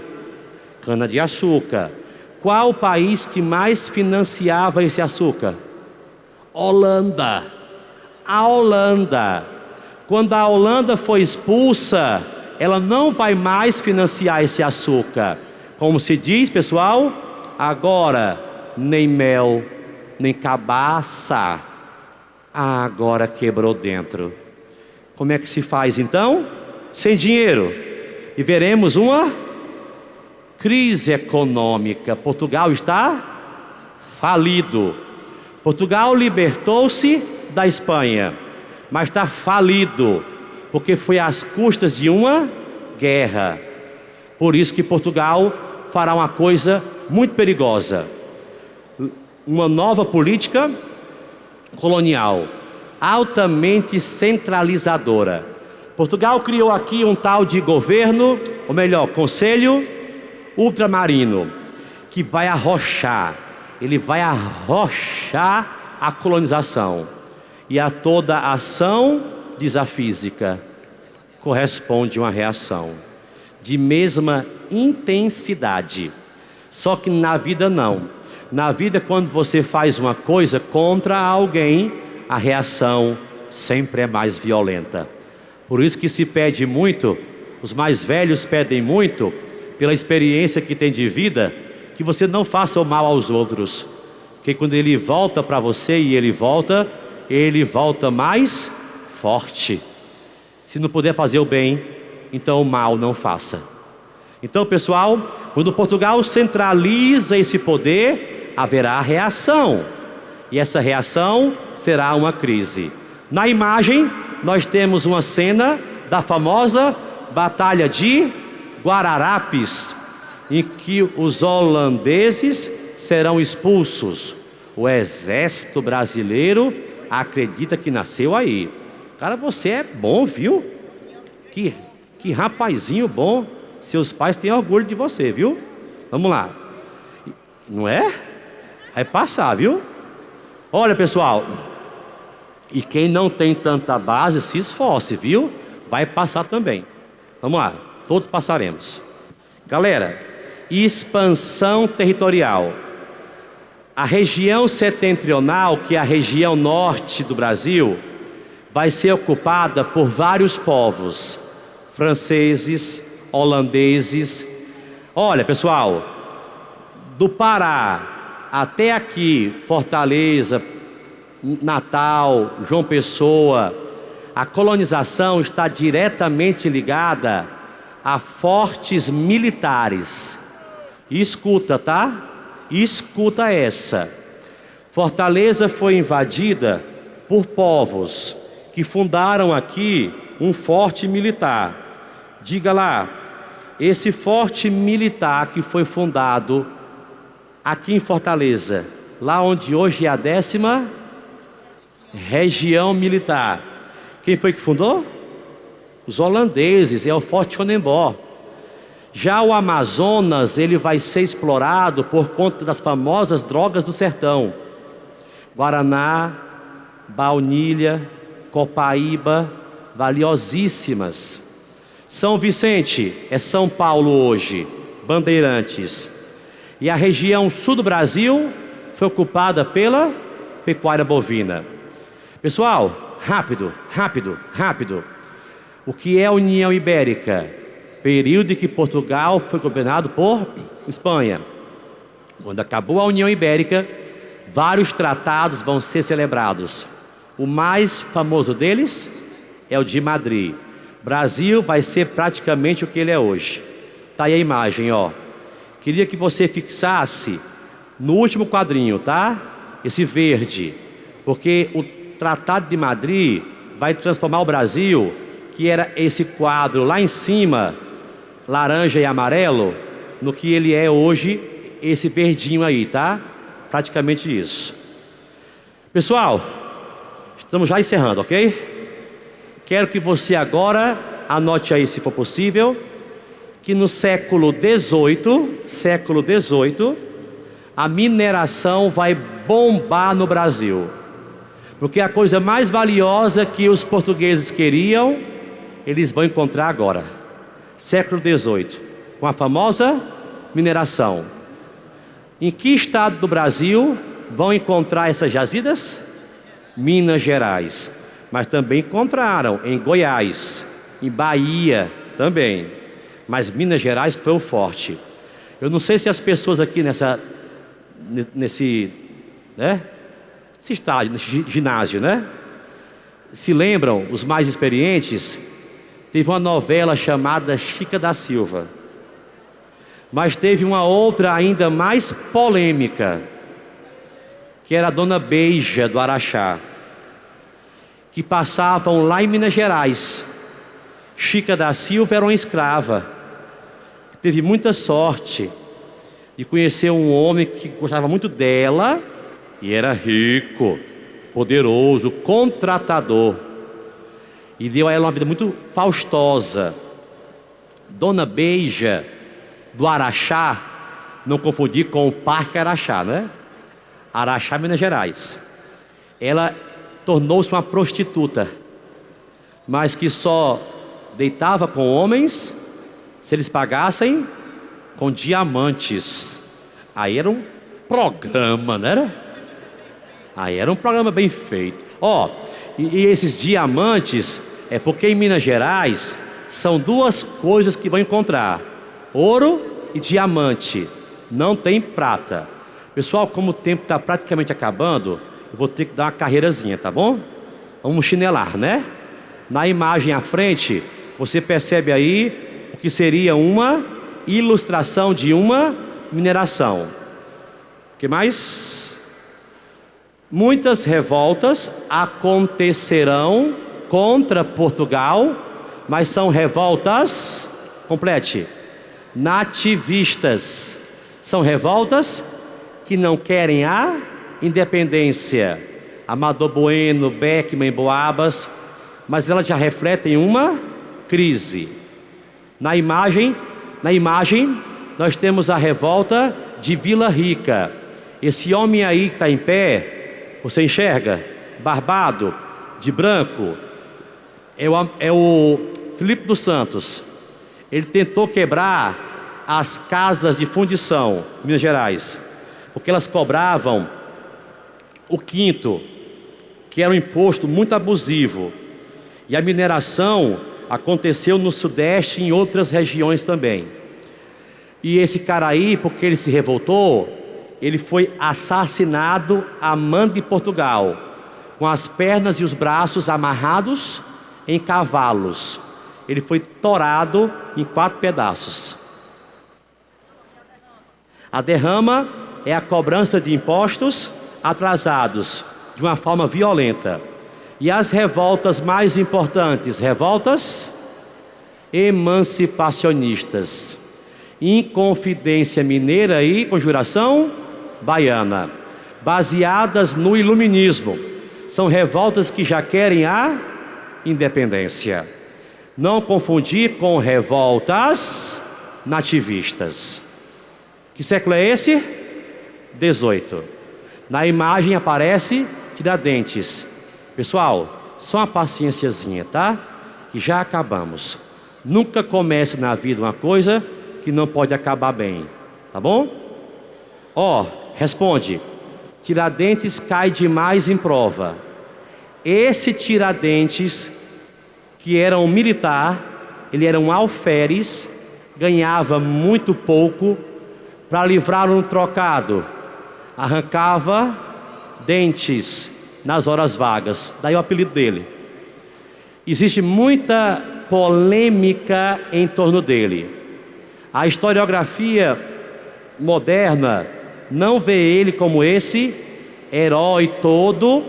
Speaker 1: Cana-de-açúcar. Qual o país que mais financiava esse açúcar? Holanda. A Holanda. Quando a Holanda foi expulsa, ela não vai mais financiar esse açúcar. Como se diz, pessoal? Agora, nem mel, nem cabaça. Agora quebrou dentro. Como é que se faz então? Sem dinheiro. E veremos uma crise econômica. Portugal está falido. Portugal libertou-se da Espanha, mas está falido, porque foi às custas de uma guerra. Por isso que Portugal fará uma coisa muito perigosa. Uma nova política colonial, altamente centralizadora. Portugal criou aqui um tal de governo, ou melhor, conselho ultramarino, que vai arrochar. Ele vai arrochar a colonização. E a toda ação, diz a física, corresponde uma reação de mesma intensidade. Só que na vida não. Na vida, quando você faz uma coisa contra alguém, a reação sempre é mais violenta. Por isso que se pede muito, os mais velhos pedem muito, pela experiência que tem de vida, que você não faça o mal aos outros. Porque quando ele volta para você e ele volta mais forte. Se não puder fazer o bem, então o mal não faça. Então, pessoal, quando Portugal centraliza esse poder, haverá reação. E essa reação será uma crise. Na imagem, nós temos uma cena da famosa Batalha de Guararapes, em que os holandeses serão expulsos. O exército brasileiro acredita que nasceu aí. Cara, você é bom, viu? Que rapazinho bom. Seus pais têm orgulho de você, viu? Vamos lá. Não é? Vai passar, viu? Olha, pessoal. E quem não tem tanta base, se esforce, viu? Vai passar também. Vamos lá. Todos passaremos. Galera, expansão territorial. A região setentrional, que é a região norte do Brasil, vai ser ocupada por vários povos. Franceses, holandeses. Olha, pessoal, do Pará até aqui, Fortaleza, Natal, João Pessoa, a colonização está diretamente ligada a fortes militares. E escuta, tá? Escuta essa. Fortaleza foi invadida por povos que fundaram aqui um forte militar. Diga lá, esse forte militar que foi fundado aqui em Fortaleza, lá onde hoje é a 10ª região militar. Quem foi que fundou? Os holandeses, é o Forte Honembó. Já o Amazonas, ele vai ser explorado por conta das famosas drogas do sertão. Guaraná, baunilha, copaíba, valiosíssimas. São Vicente, é São Paulo hoje, Bandeirantes. E a região sul do Brasil foi ocupada pela pecuária bovina. Pessoal, rápido. O que é a União Ibérica? Período em que Portugal foi governado por Espanha. Quando acabou a União Ibérica, vários tratados vão ser celebrados. O mais famoso deles é o de Madrid. Brasil vai ser praticamente o que ele é hoje. Tá aí a imagem, ó. Queria que você fixasse no último quadrinho, tá? Esse verde. Porque o Tratado de Madrid vai transformar o Brasil, que era esse quadro lá em cima, laranja e amarelo, no que ele é hoje, esse verdinho aí, tá? Praticamente isso. Pessoal, estamos já encerrando, ok? Quero que você agora anote aí, se for possível, que no século XVIII, a mineração vai bombar no Brasil. Porque a coisa mais valiosa que os portugueses queriam, eles vão encontrar agora. Século XVIII, com a famosa mineração. Em que estado do Brasil vão encontrar essas jazidas? Minas Gerais. Mas também encontraram em Goiás, em Bahia também. Mas Minas Gerais foi o forte. Eu não sei se as pessoas aqui nesse estádio, nesse ginásio, né? Se lembram, os mais experientes, teve uma novela chamada Chica da Silva. Mas teve uma outra ainda mais polêmica, que era a Dona Beija do Araxá, que passavam lá em Minas Gerais. Chica da Silva era uma escrava. Teve muita sorte de conhecer um homem que gostava muito dela e era rico, poderoso, contratador. E deu a ela uma vida muito faustosa. Dona Beija do Araxá, não confundir com o Parque Araxá, né? Araxá, Minas Gerais. Ela tornou-se uma prostituta, mas que só deitava com homens se eles pagassem com diamantes. Aí era um programa, não era? Aí era um programa bem feito. e esses diamantes, é porque em Minas Gerais são duas coisas que vão encontrar: ouro e diamante. Não tem prata. Pessoal, como o tempo está praticamente acabando, eu vou ter que dar uma carreirazinha, tá bom? Vamos chinelar, né? Na imagem à frente, você percebe aí o que seria uma ilustração de uma mineração. O que mais? Muitas revoltas acontecerão contra Portugal, mas são revoltas, complete, nativistas. São revoltas que não querem a independência. Amador Bueno, Beckman, Boabas, mas elas já refletem uma crise. Na imagem, nós temos a revolta de Vila Rica. Esse homem aí que está em pé, você enxerga? Barbado, de branco, é o Filipe dos Santos. Ele tentou quebrar as casas de fundição em Minas Gerais, porque elas cobravam o quinto, que era um imposto muito abusivo. E a mineração aconteceu no Sudeste e em outras regiões também. E esse cara aí, porque ele se revoltou, ele foi assassinado a mando de Portugal, com as pernas e os braços amarrados em cavalos. Ele foi torado em 4 pedaços. A derrama é a cobrança de impostos atrasados de uma forma violenta. E as revoltas mais importantes, revoltas emancipacionistas, Inconfidência Mineira e Conjuração Baiana, baseadas no iluminismo. São revoltas que já querem a independência. Não confundir com revoltas nativistas. Que século é esse? 18. Na imagem aparece Tiradentes. Pessoal, só uma paciênciazinha, tá? Que já acabamos. Nunca comece na vida uma coisa que não pode acabar bem, tá bom? Responde. Tiradentes cai demais em prova. Esse Tiradentes, que era um militar, ele era um alferes, ganhava muito pouco. Para livrar um trocado, arrancava dentes nas horas vagas. Daí o apelido dele. Existe muita polêmica em torno dele. A historiografia moderna não vê ele como esse herói todo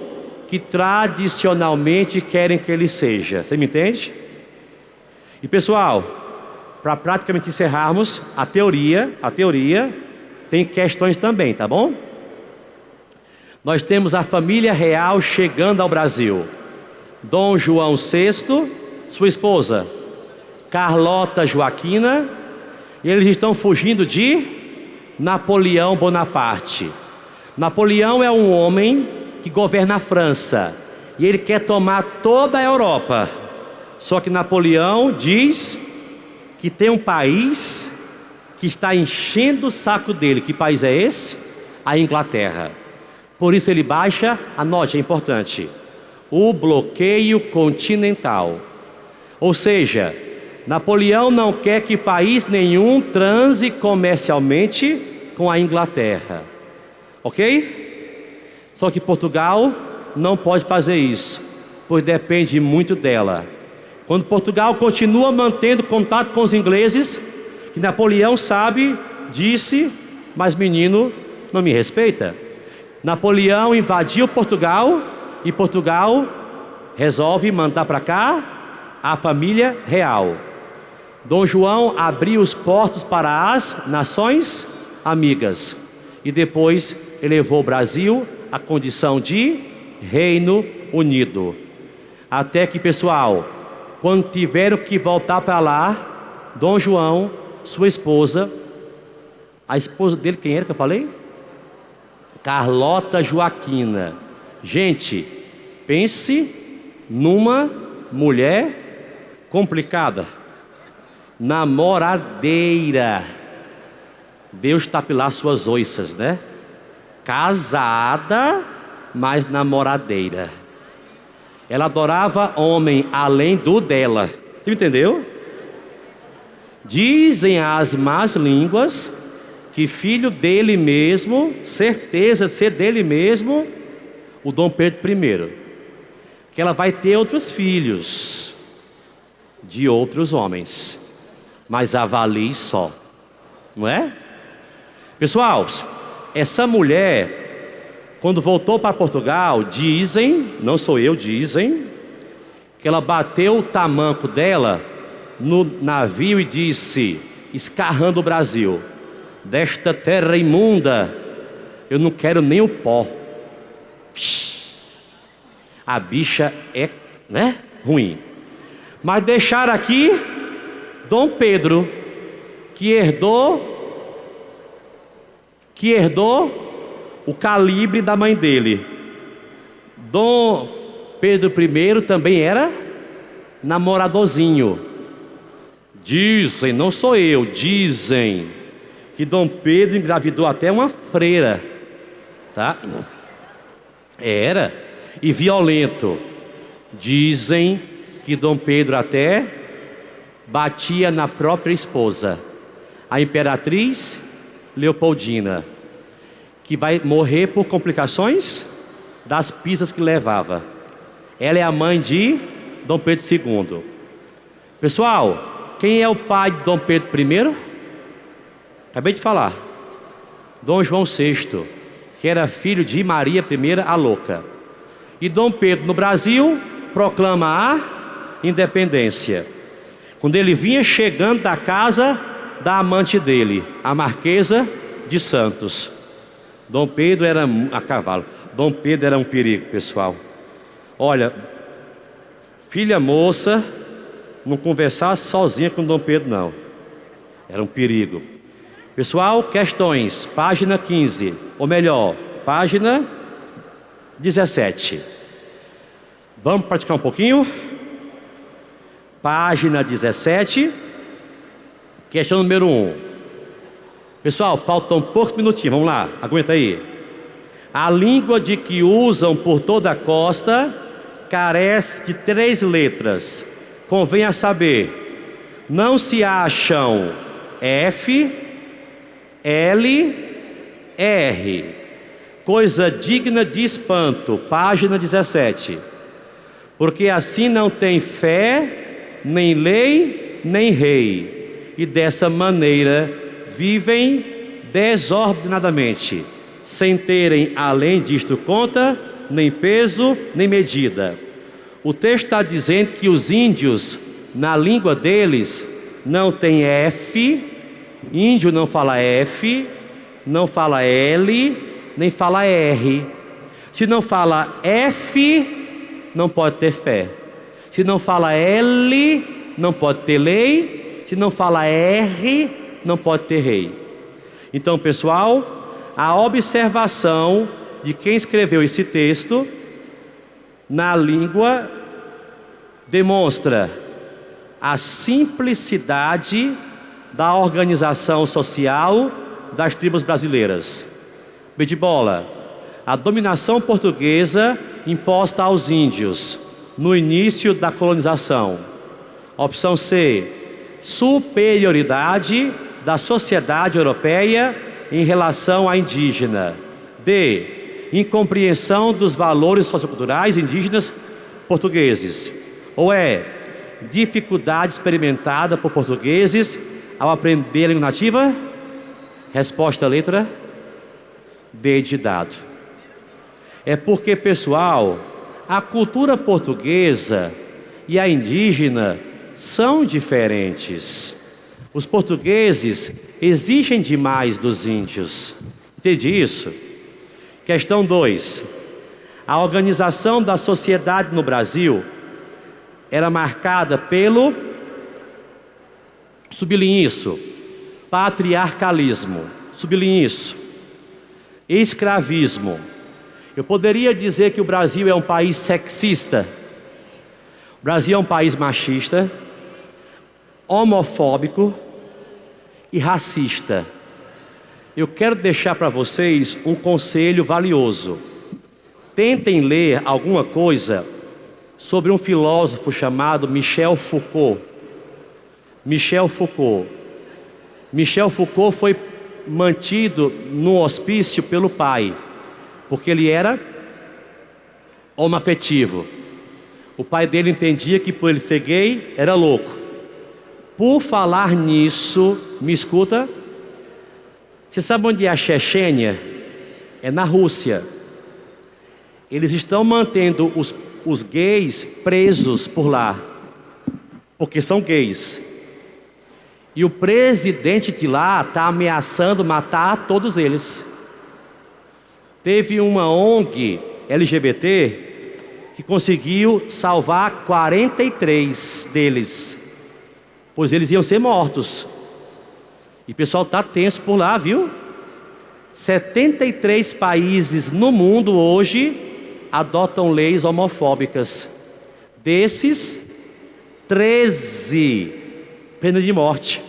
Speaker 1: que tradicionalmente querem que ele seja. Você me entende? E pessoal, para praticamente encerrarmos, a teoria tem questões também, tá bom? Nós temos a família real chegando ao Brasil. Dom João VI, sua esposa, Carlota Joaquina, e eles estão fugindo de Napoleão Bonaparte. Napoleão é um homem que governa a França, e ele quer tomar toda a Europa. Só que Napoleão diz que tem um país que está enchendo o saco dele. Que país é esse? A Inglaterra. Por isso ele baixa, anote, é importante, o bloqueio continental. Ou seja, Napoleão não quer que país nenhum transe comercialmente com a Inglaterra. Ok? Só que Portugal não pode fazer isso, pois depende muito dela. Quando Portugal continua mantendo contato com os ingleses, que Napoleão sabe, disse, mas menino não me respeita. Napoleão invadiu Portugal e Portugal resolve mandar para cá a família real. Dom João abriu os portos para as nações amigas e depois elevou o Brasil à condição de Reino Unido. Até que, pessoal, quando tiveram que voltar para lá, Dom João, sua esposa, a esposa dele, quem era que eu falei? Carlota Joaquina. Gente, pense numa mulher complicada, namoradeira. Deus tapilar suas oiças, né? Casada, mas namoradeira. Ela adorava homem além do dela. Você entendeu? Dizem as más línguas que filho dele mesmo, certeza de ser dele mesmo, o Dom Pedro I, que ela vai ter outros filhos de outros homens, mas avalie só, não é? Pessoal, essa mulher, quando voltou para Portugal, dizem, não sou eu, dizem, que ela bateu o tamanco dela no navio e disse, escarrando o Brasil: desta terra imunda, eu não quero nem o pó. A bicha é, né, ruim. Mas deixaram aqui Dom Pedro, que herdou o calibre da mãe dele. Dom Pedro I também era namoradorzinho. Dizem, não sou eu, dizem que Dom Pedro engravidou até uma freira, tá? Era, e violento. Dizem que Dom Pedro até batia na própria esposa, a imperatriz Leopoldina, que vai morrer por complicações das pisas que levava. Ela é a mãe de Dom Pedro II. Pessoal, quem é o pai de Dom Pedro I? Acabei de falar. Dom João VI, que era filho de Maria I, a louca. E Dom Pedro, no Brasil, proclama a independência, quando ele vinha chegando da casa da amante dele, a Marquesa de Santos. Dom Pedro era a cavalo. Dom Pedro era um perigo, pessoal. Olha, filha moça, não conversasse sozinha com Dom Pedro, não. Era um perigo. Pessoal, questões, página 15, ou melhor, página 17. Vamos praticar um pouquinho? Página 17, questão número 1. Pessoal, faltam poucos minutinhos, vamos lá, aguenta aí. A língua de que usam por toda a costa carece de 3 letras. Convém a saber, não se acham F, L, R. Coisa digna de espanto, página 17. Porque assim não tem fé, nem lei, nem rei, e dessa maneira vivem desordenadamente, sem terem além disto conta, nem peso, nem medida. O texto está dizendo que os índios, na língua deles, não tem F, índio não fala F, não fala L, nem fala R. Se não fala F, não pode ter fé. Se não fala L, não pode ter lei. Se não fala R, não pode ter rei. Então, pessoal, a observação de quem escreveu esse texto na língua demonstra a simplicidade da organização social das tribos brasileiras. B de bola, a dominação portuguesa imposta aos índios no início da colonização. Opção C, superioridade da sociedade europeia em relação à indígena. D, incompreensão dos valores socioculturais indígenas portugueses. Ou é, dificuldade experimentada por portugueses ao aprender a língua nativa? Resposta letra D de dado. É porque, pessoal, a cultura portuguesa e a indígena são diferentes. Os portugueses exigem demais dos índios. Entende isso? Questão 2. A organização da sociedade no Brasil era marcada pelo, sublinhe isso, patriarcalismo, sublinhe isso, escravismo. Eu poderia dizer que o Brasil é um país sexista. O Brasil é um país machista, homofóbico e racista. Eu quero deixar para vocês um conselho valioso. Tentem ler alguma coisa sobre um filósofo chamado Michel Foucault. Michel Foucault. Michel Foucault foi mantido no hospício pelo pai, porque ele era homoafetivo. O pai dele entendia que por ele ser gay, era louco. Por falar nisso, me escuta, você sabe onde é a Chechênia? É na Rússia. Eles estão mantendo os gays presos por lá, porque são gays. E o presidente de lá está ameaçando matar todos eles. Teve uma ONG LGBT que conseguiu salvar 43 deles, pois eles iam ser mortos. E o pessoal está tenso por lá, viu? 73 países no mundo hoje adotam leis homofóbicas. Desses, 13 pena de morte.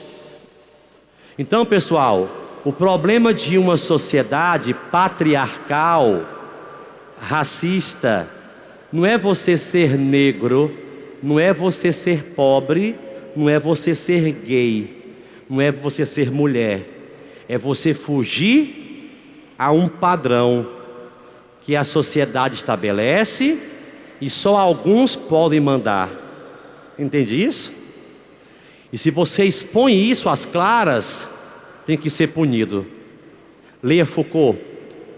Speaker 1: Então, pessoal, o problema de uma sociedade patriarcal, racista, não é você ser negro, não é você ser pobre, não é você ser gay, não é você ser mulher, é você fugir a um padrão que a sociedade estabelece e só alguns podem mandar. Entende isso? E se você expõe isso às claras, tem que ser punido. Leia Foucault,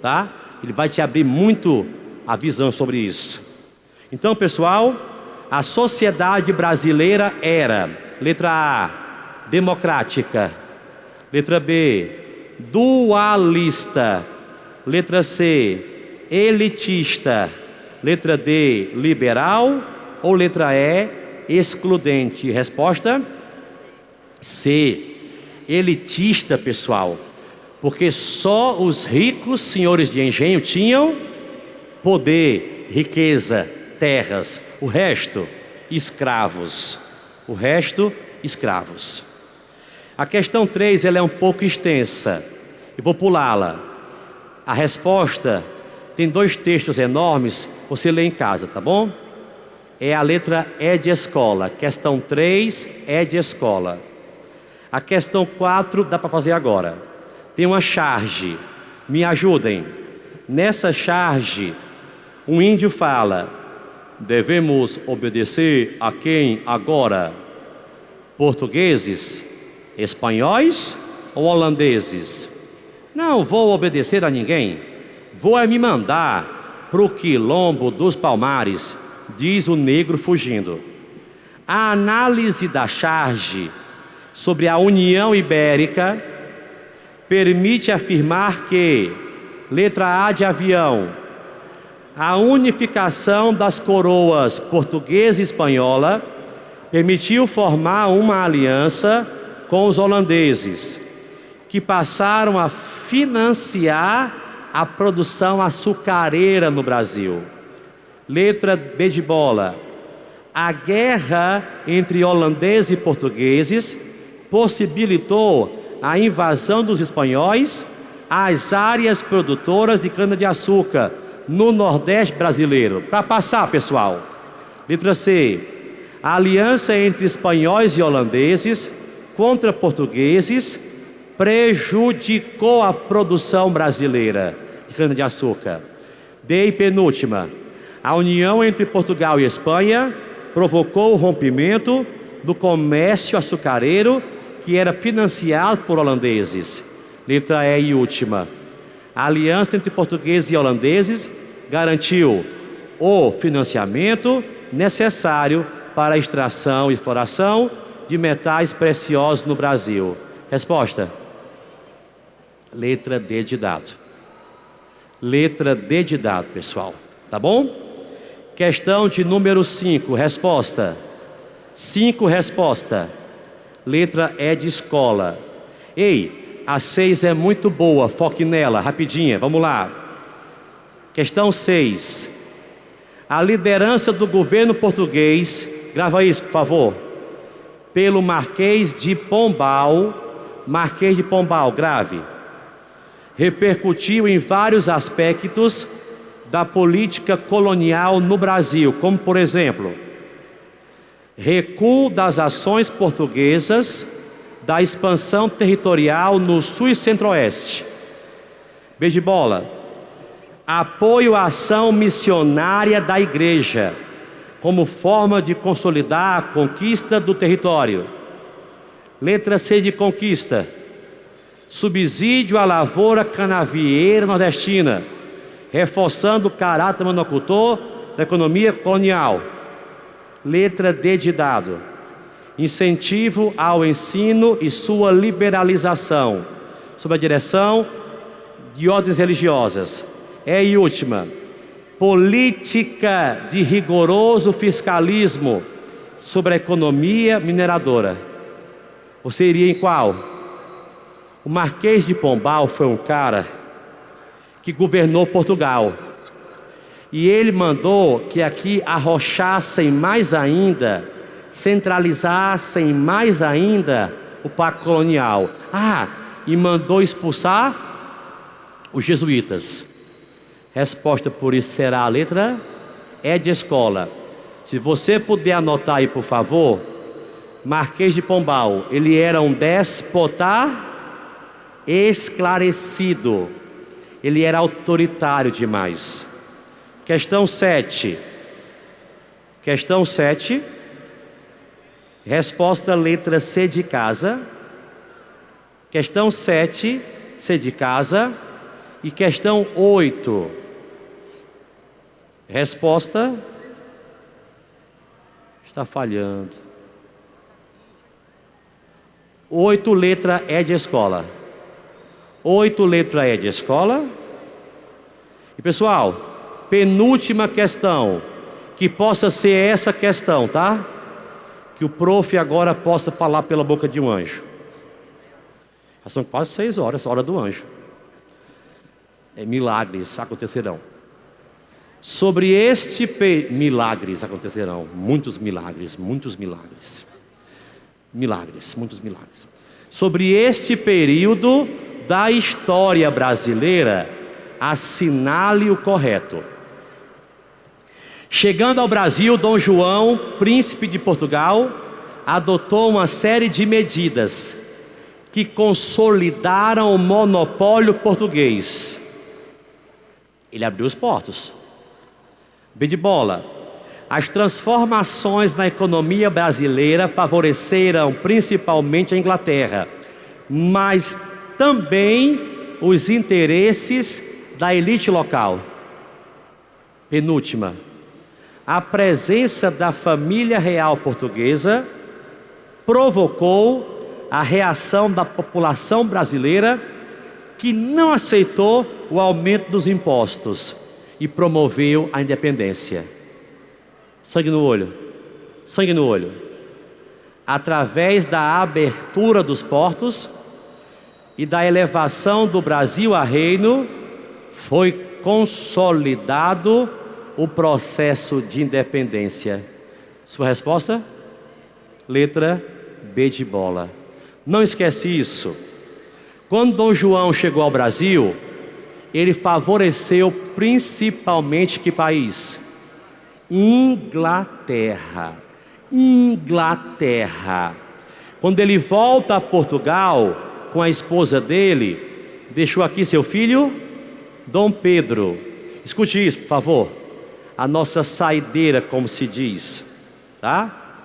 Speaker 1: tá? Ele vai te abrir muito a visão sobre isso. Então, pessoal, a sociedade brasileira era: letra A, democrática; letra B, dualista; letra C, elitista; letra D, liberal; ou letra E, excludente? Resposta C, elitista, pessoal, porque só os ricos senhores de engenho tinham poder, riqueza, terras, o resto escravos. O resto escravos. A questão 3, ela é um pouco extensa, eu vou pulá-la. A resposta tem 2 textos enormes, você lê em casa, tá bom? É a letra E de escola. Questão 3 é de escola. A questão 4 dá para fazer agora. Tem uma charge, me ajudem. Nessa charge, um índio fala: devemos obedecer a quem agora? Portugueses, espanhóis ou holandeses? Não vou obedecer a ninguém. Vou me mandar para o quilombo dos Palmares, diz o negro fugindo. A análise da charge sobre a União Ibérica permite afirmar que, letra A de avião, a unificação das coroas portuguesa e espanhola permitiu formar uma aliança com os holandeses, que passaram a financiar a produção açucareira no Brasil. Letra B de bola, a guerra entre holandeses e portugueses possibilitou a invasão dos espanhóis às áreas produtoras de cana-de-açúcar no Nordeste brasileiro. Para passar, pessoal. Letra C, a aliança entre espanhóis e holandeses contra portugueses prejudicou a produção brasileira de cana-de-açúcar. D e penúltima, a união entre Portugal e Espanha provocou o rompimento do comércio açucareiro que era financiado por holandeses. Letra E e última, a aliança entre portugueses e holandeses garantiu o financiamento necessário para a extração e exploração de metais preciosos no Brasil. Resposta: letra D de dado. Letra D de dado, pessoal. Tá bom? Questão de número 5, resposta. 5, resposta. Letra E de escola. Ei, a 6 é muito boa, foque nela, rapidinha, vamos lá. Questão 6. A liderança do governo português, grava isso, por favor, pelo Marquês de Pombal, grave, repercutiu em vários aspectos da política colonial no Brasil, como por exemplo, recuo das ações portuguesas da expansão territorial no Sul e Centro-Oeste. B de bola. Apoio à ação missionária da Igreja, como forma de consolidar a conquista do território. Letra C de conquista. Subsídio à lavoura canavieira nordestina, reforçando o caráter monocultor da economia colonial. Letra D de dado. Incentivo ao ensino e sua liberalização, sob a direção de ordens religiosas. E última, política de rigoroso fiscalismo sobre a economia mineradora. Você iria em qual? O Marquês de Pombal foi um cara que governou Portugal. E ele mandou que aqui arrochassem mais ainda, centralizassem mais ainda o pacto colonial. E mandou expulsar os jesuítas. Resposta por isso será a letra E de escola. Se você puder anotar aí, por favor. Marquês de Pombal, ele era um déspota esclarecido. Ele era autoritário demais. Questão 7. Questão 7. Resposta letra C de casa. Questão 7, C de casa. E questão 8. Resposta está falhando. 8, letra E de escola. 8, letra E de escola. E pessoal, penúltima questão, que possa ser essa questão, tá? Que o prof agora possa falar pela boca de um anjo. Já são quase 6 horas, hora do anjo. Milagres acontecerão. Sobre este milagres acontecerão. Muitos milagres, muitos milagres. Milagres, muitos milagres. Sobre este período da história brasileira, assinale o correto. Chegando ao Brasil, Dom João, príncipe de Portugal, adotou uma série de medidas que consolidaram o monopólio português. Ele abriu os portos. B de bola. As transformações na economia brasileira favoreceram principalmente a Inglaterra, mas também os interesses da elite local. Penúltima. A presença da família real portuguesa provocou a reação da população brasileira, que não aceitou o aumento dos impostos e promoveu a independência. Sangue no olho. Sangue no olho. Através da abertura dos portos e da elevação do Brasil a reino, foi consolidado o processo de independência. Sua resposta? Letra B de bola. Não esquece isso. Quando Dom João chegou ao Brasil, ele favoreceu principalmente que país? Inglaterra. Inglaterra. Quando ele volta a Portugal com a esposa dele, deixou aqui seu filho, Dom Pedro. Escute isso, por favor. A nossa saideira, como se diz, tá?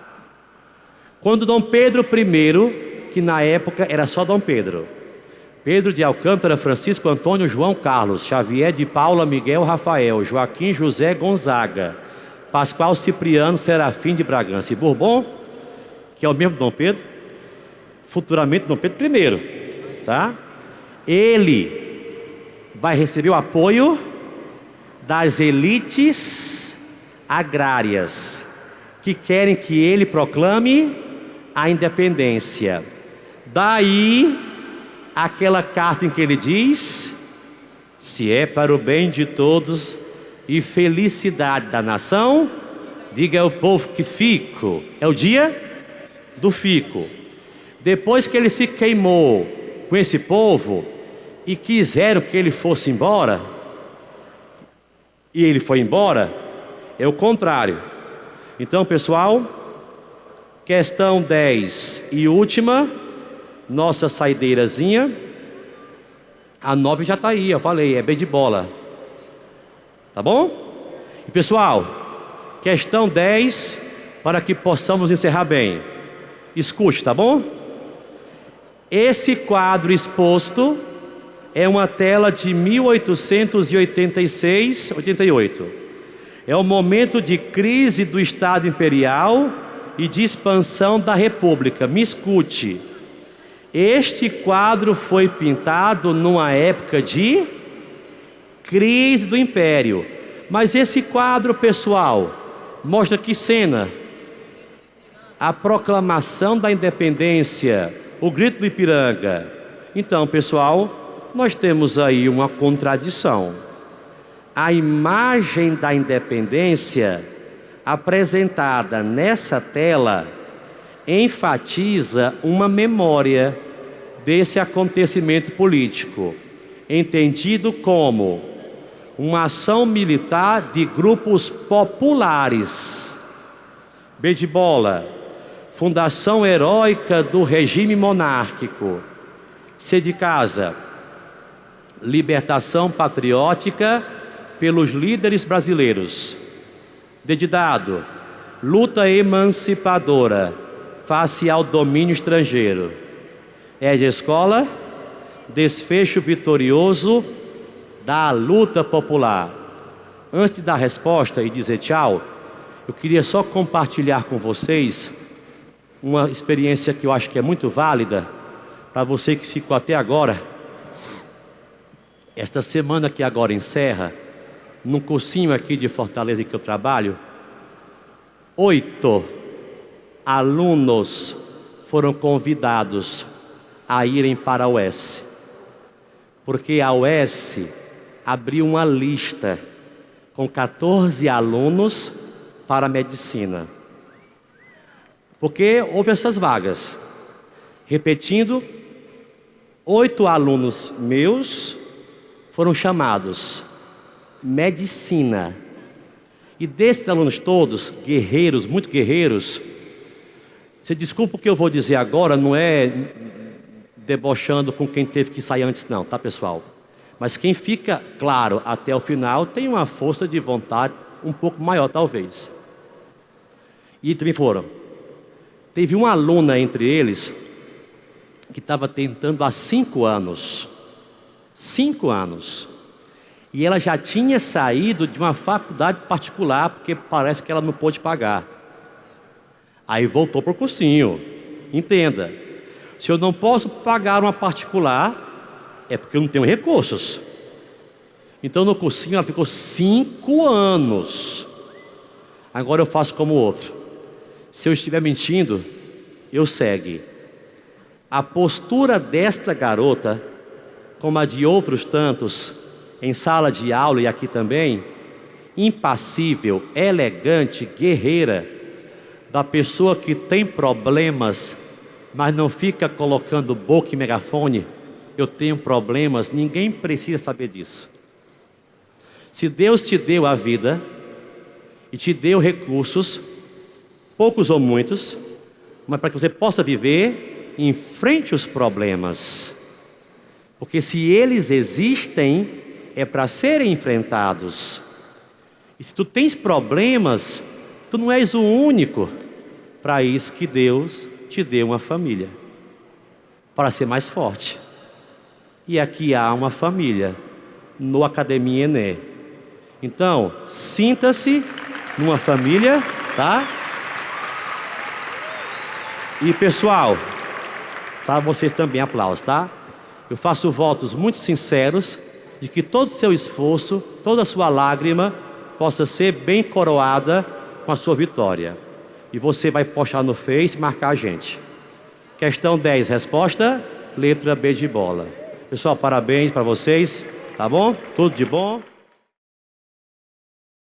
Speaker 1: Quando Dom Pedro I, que na época era só Dom Pedro, Pedro de Alcântara, Francisco Antônio, João Carlos, Xavier de Paula, Miguel Rafael, Joaquim José Gonzaga, Pascoal Cipriano, Serafim de Bragança e Bourbon, que é o mesmo Dom Pedro, futuramente Dom Pedro I, tá? Ele vai receber o apoio das elites agrárias, que querem que ele proclame a independência. Daí aquela carta em que ele diz: se é para o bem de todos e felicidade da nação, diga ao povo que fico. É o dia do fico. Depois que ele se queimou com esse povo e quiseram que ele fosse embora, e ele foi embora, é o contrário. Então, pessoal, questão 10 e última, nossa saideirazinha. A 9 já está aí, eu falei, é B de bola. Tá bom? E pessoal, questão 10, para que possamos encerrar bem. Escute, tá bom? Esse quadro exposto é uma tela de 1886-88. É o momento de crise do Estado Imperial e de expansão da República. Me escute. Este quadro foi pintado numa época de crise do Império. Mas esse quadro, pessoal, mostra que cena? A proclamação da independência, o grito do Ipiranga. Então, pessoal, nós temos aí uma contradição. A imagem da independência apresentada nessa tela enfatiza uma memória desse acontecimento político, entendido como uma ação militar de grupos populares. B de bola, fundação heróica do regime monárquico. C de casa, libertação patriótica pelos líderes brasileiros. D de dado, luta emancipadora face ao domínio estrangeiro. E de escola, desfecho vitorioso da luta popular. Antes de dar a resposta e dizer tchau, eu queria só compartilhar com vocês uma experiência que eu acho que é muito válida para você que ficou até agora. Esta semana que agora encerra, num cursinho aqui de Fortaleza que eu trabalho, 8 alunos foram convidados a irem para a UES, porque a UES abriu uma lista com 14 alunos para a medicina, porque houve essas vagas. Repetindo, 8 alunos meus foram chamados medicina, e desses alunos todos, guerreiros, muito guerreiros. Você desculpa o que eu vou dizer agora, não é debochando com quem teve que sair antes não, tá, pessoal? Mas quem fica claro até o final tem uma força de vontade um pouco maior, talvez. E também foram. Teve uma aluna entre eles que estava tentando há 5 anos. 5 anos. E ela já tinha saído de uma faculdade particular, porque parece que ela não pôde pagar. Aí voltou para o cursinho. Entenda, se eu não posso pagar uma particular, é porque eu não tenho recursos. Então no cursinho ela ficou 5 anos. Agora eu faço como o outro. Se eu estiver mentindo, eu segue. A postura desta garota, como a de outros tantos, em sala de aula e aqui também, impassível, elegante, guerreira, da pessoa que tem problemas, mas não fica colocando boca e megafone. Eu tenho problemas, ninguém precisa saber disso. Se Deus te deu a vida e te deu recursos, poucos ou muitos, mas para que você possa viver, enfrente os problemas. Porque se eles existem, é para serem enfrentados. E se tu tens problemas, tu não és o único. Para isso que Deus te deu uma família, para ser mais forte. E aqui há uma família no Academia Enem. Então, sinta-se numa família, tá? E pessoal, para vocês também aplausos, tá? Eu faço votos muito sinceros de que todo o seu esforço, toda a sua lágrima possa ser bem coroada com a sua vitória. E você vai postar no Face e marcar a gente. Questão 10, resposta, letra B de bola. Pessoal, parabéns para vocês, tá bom? Tudo de bom.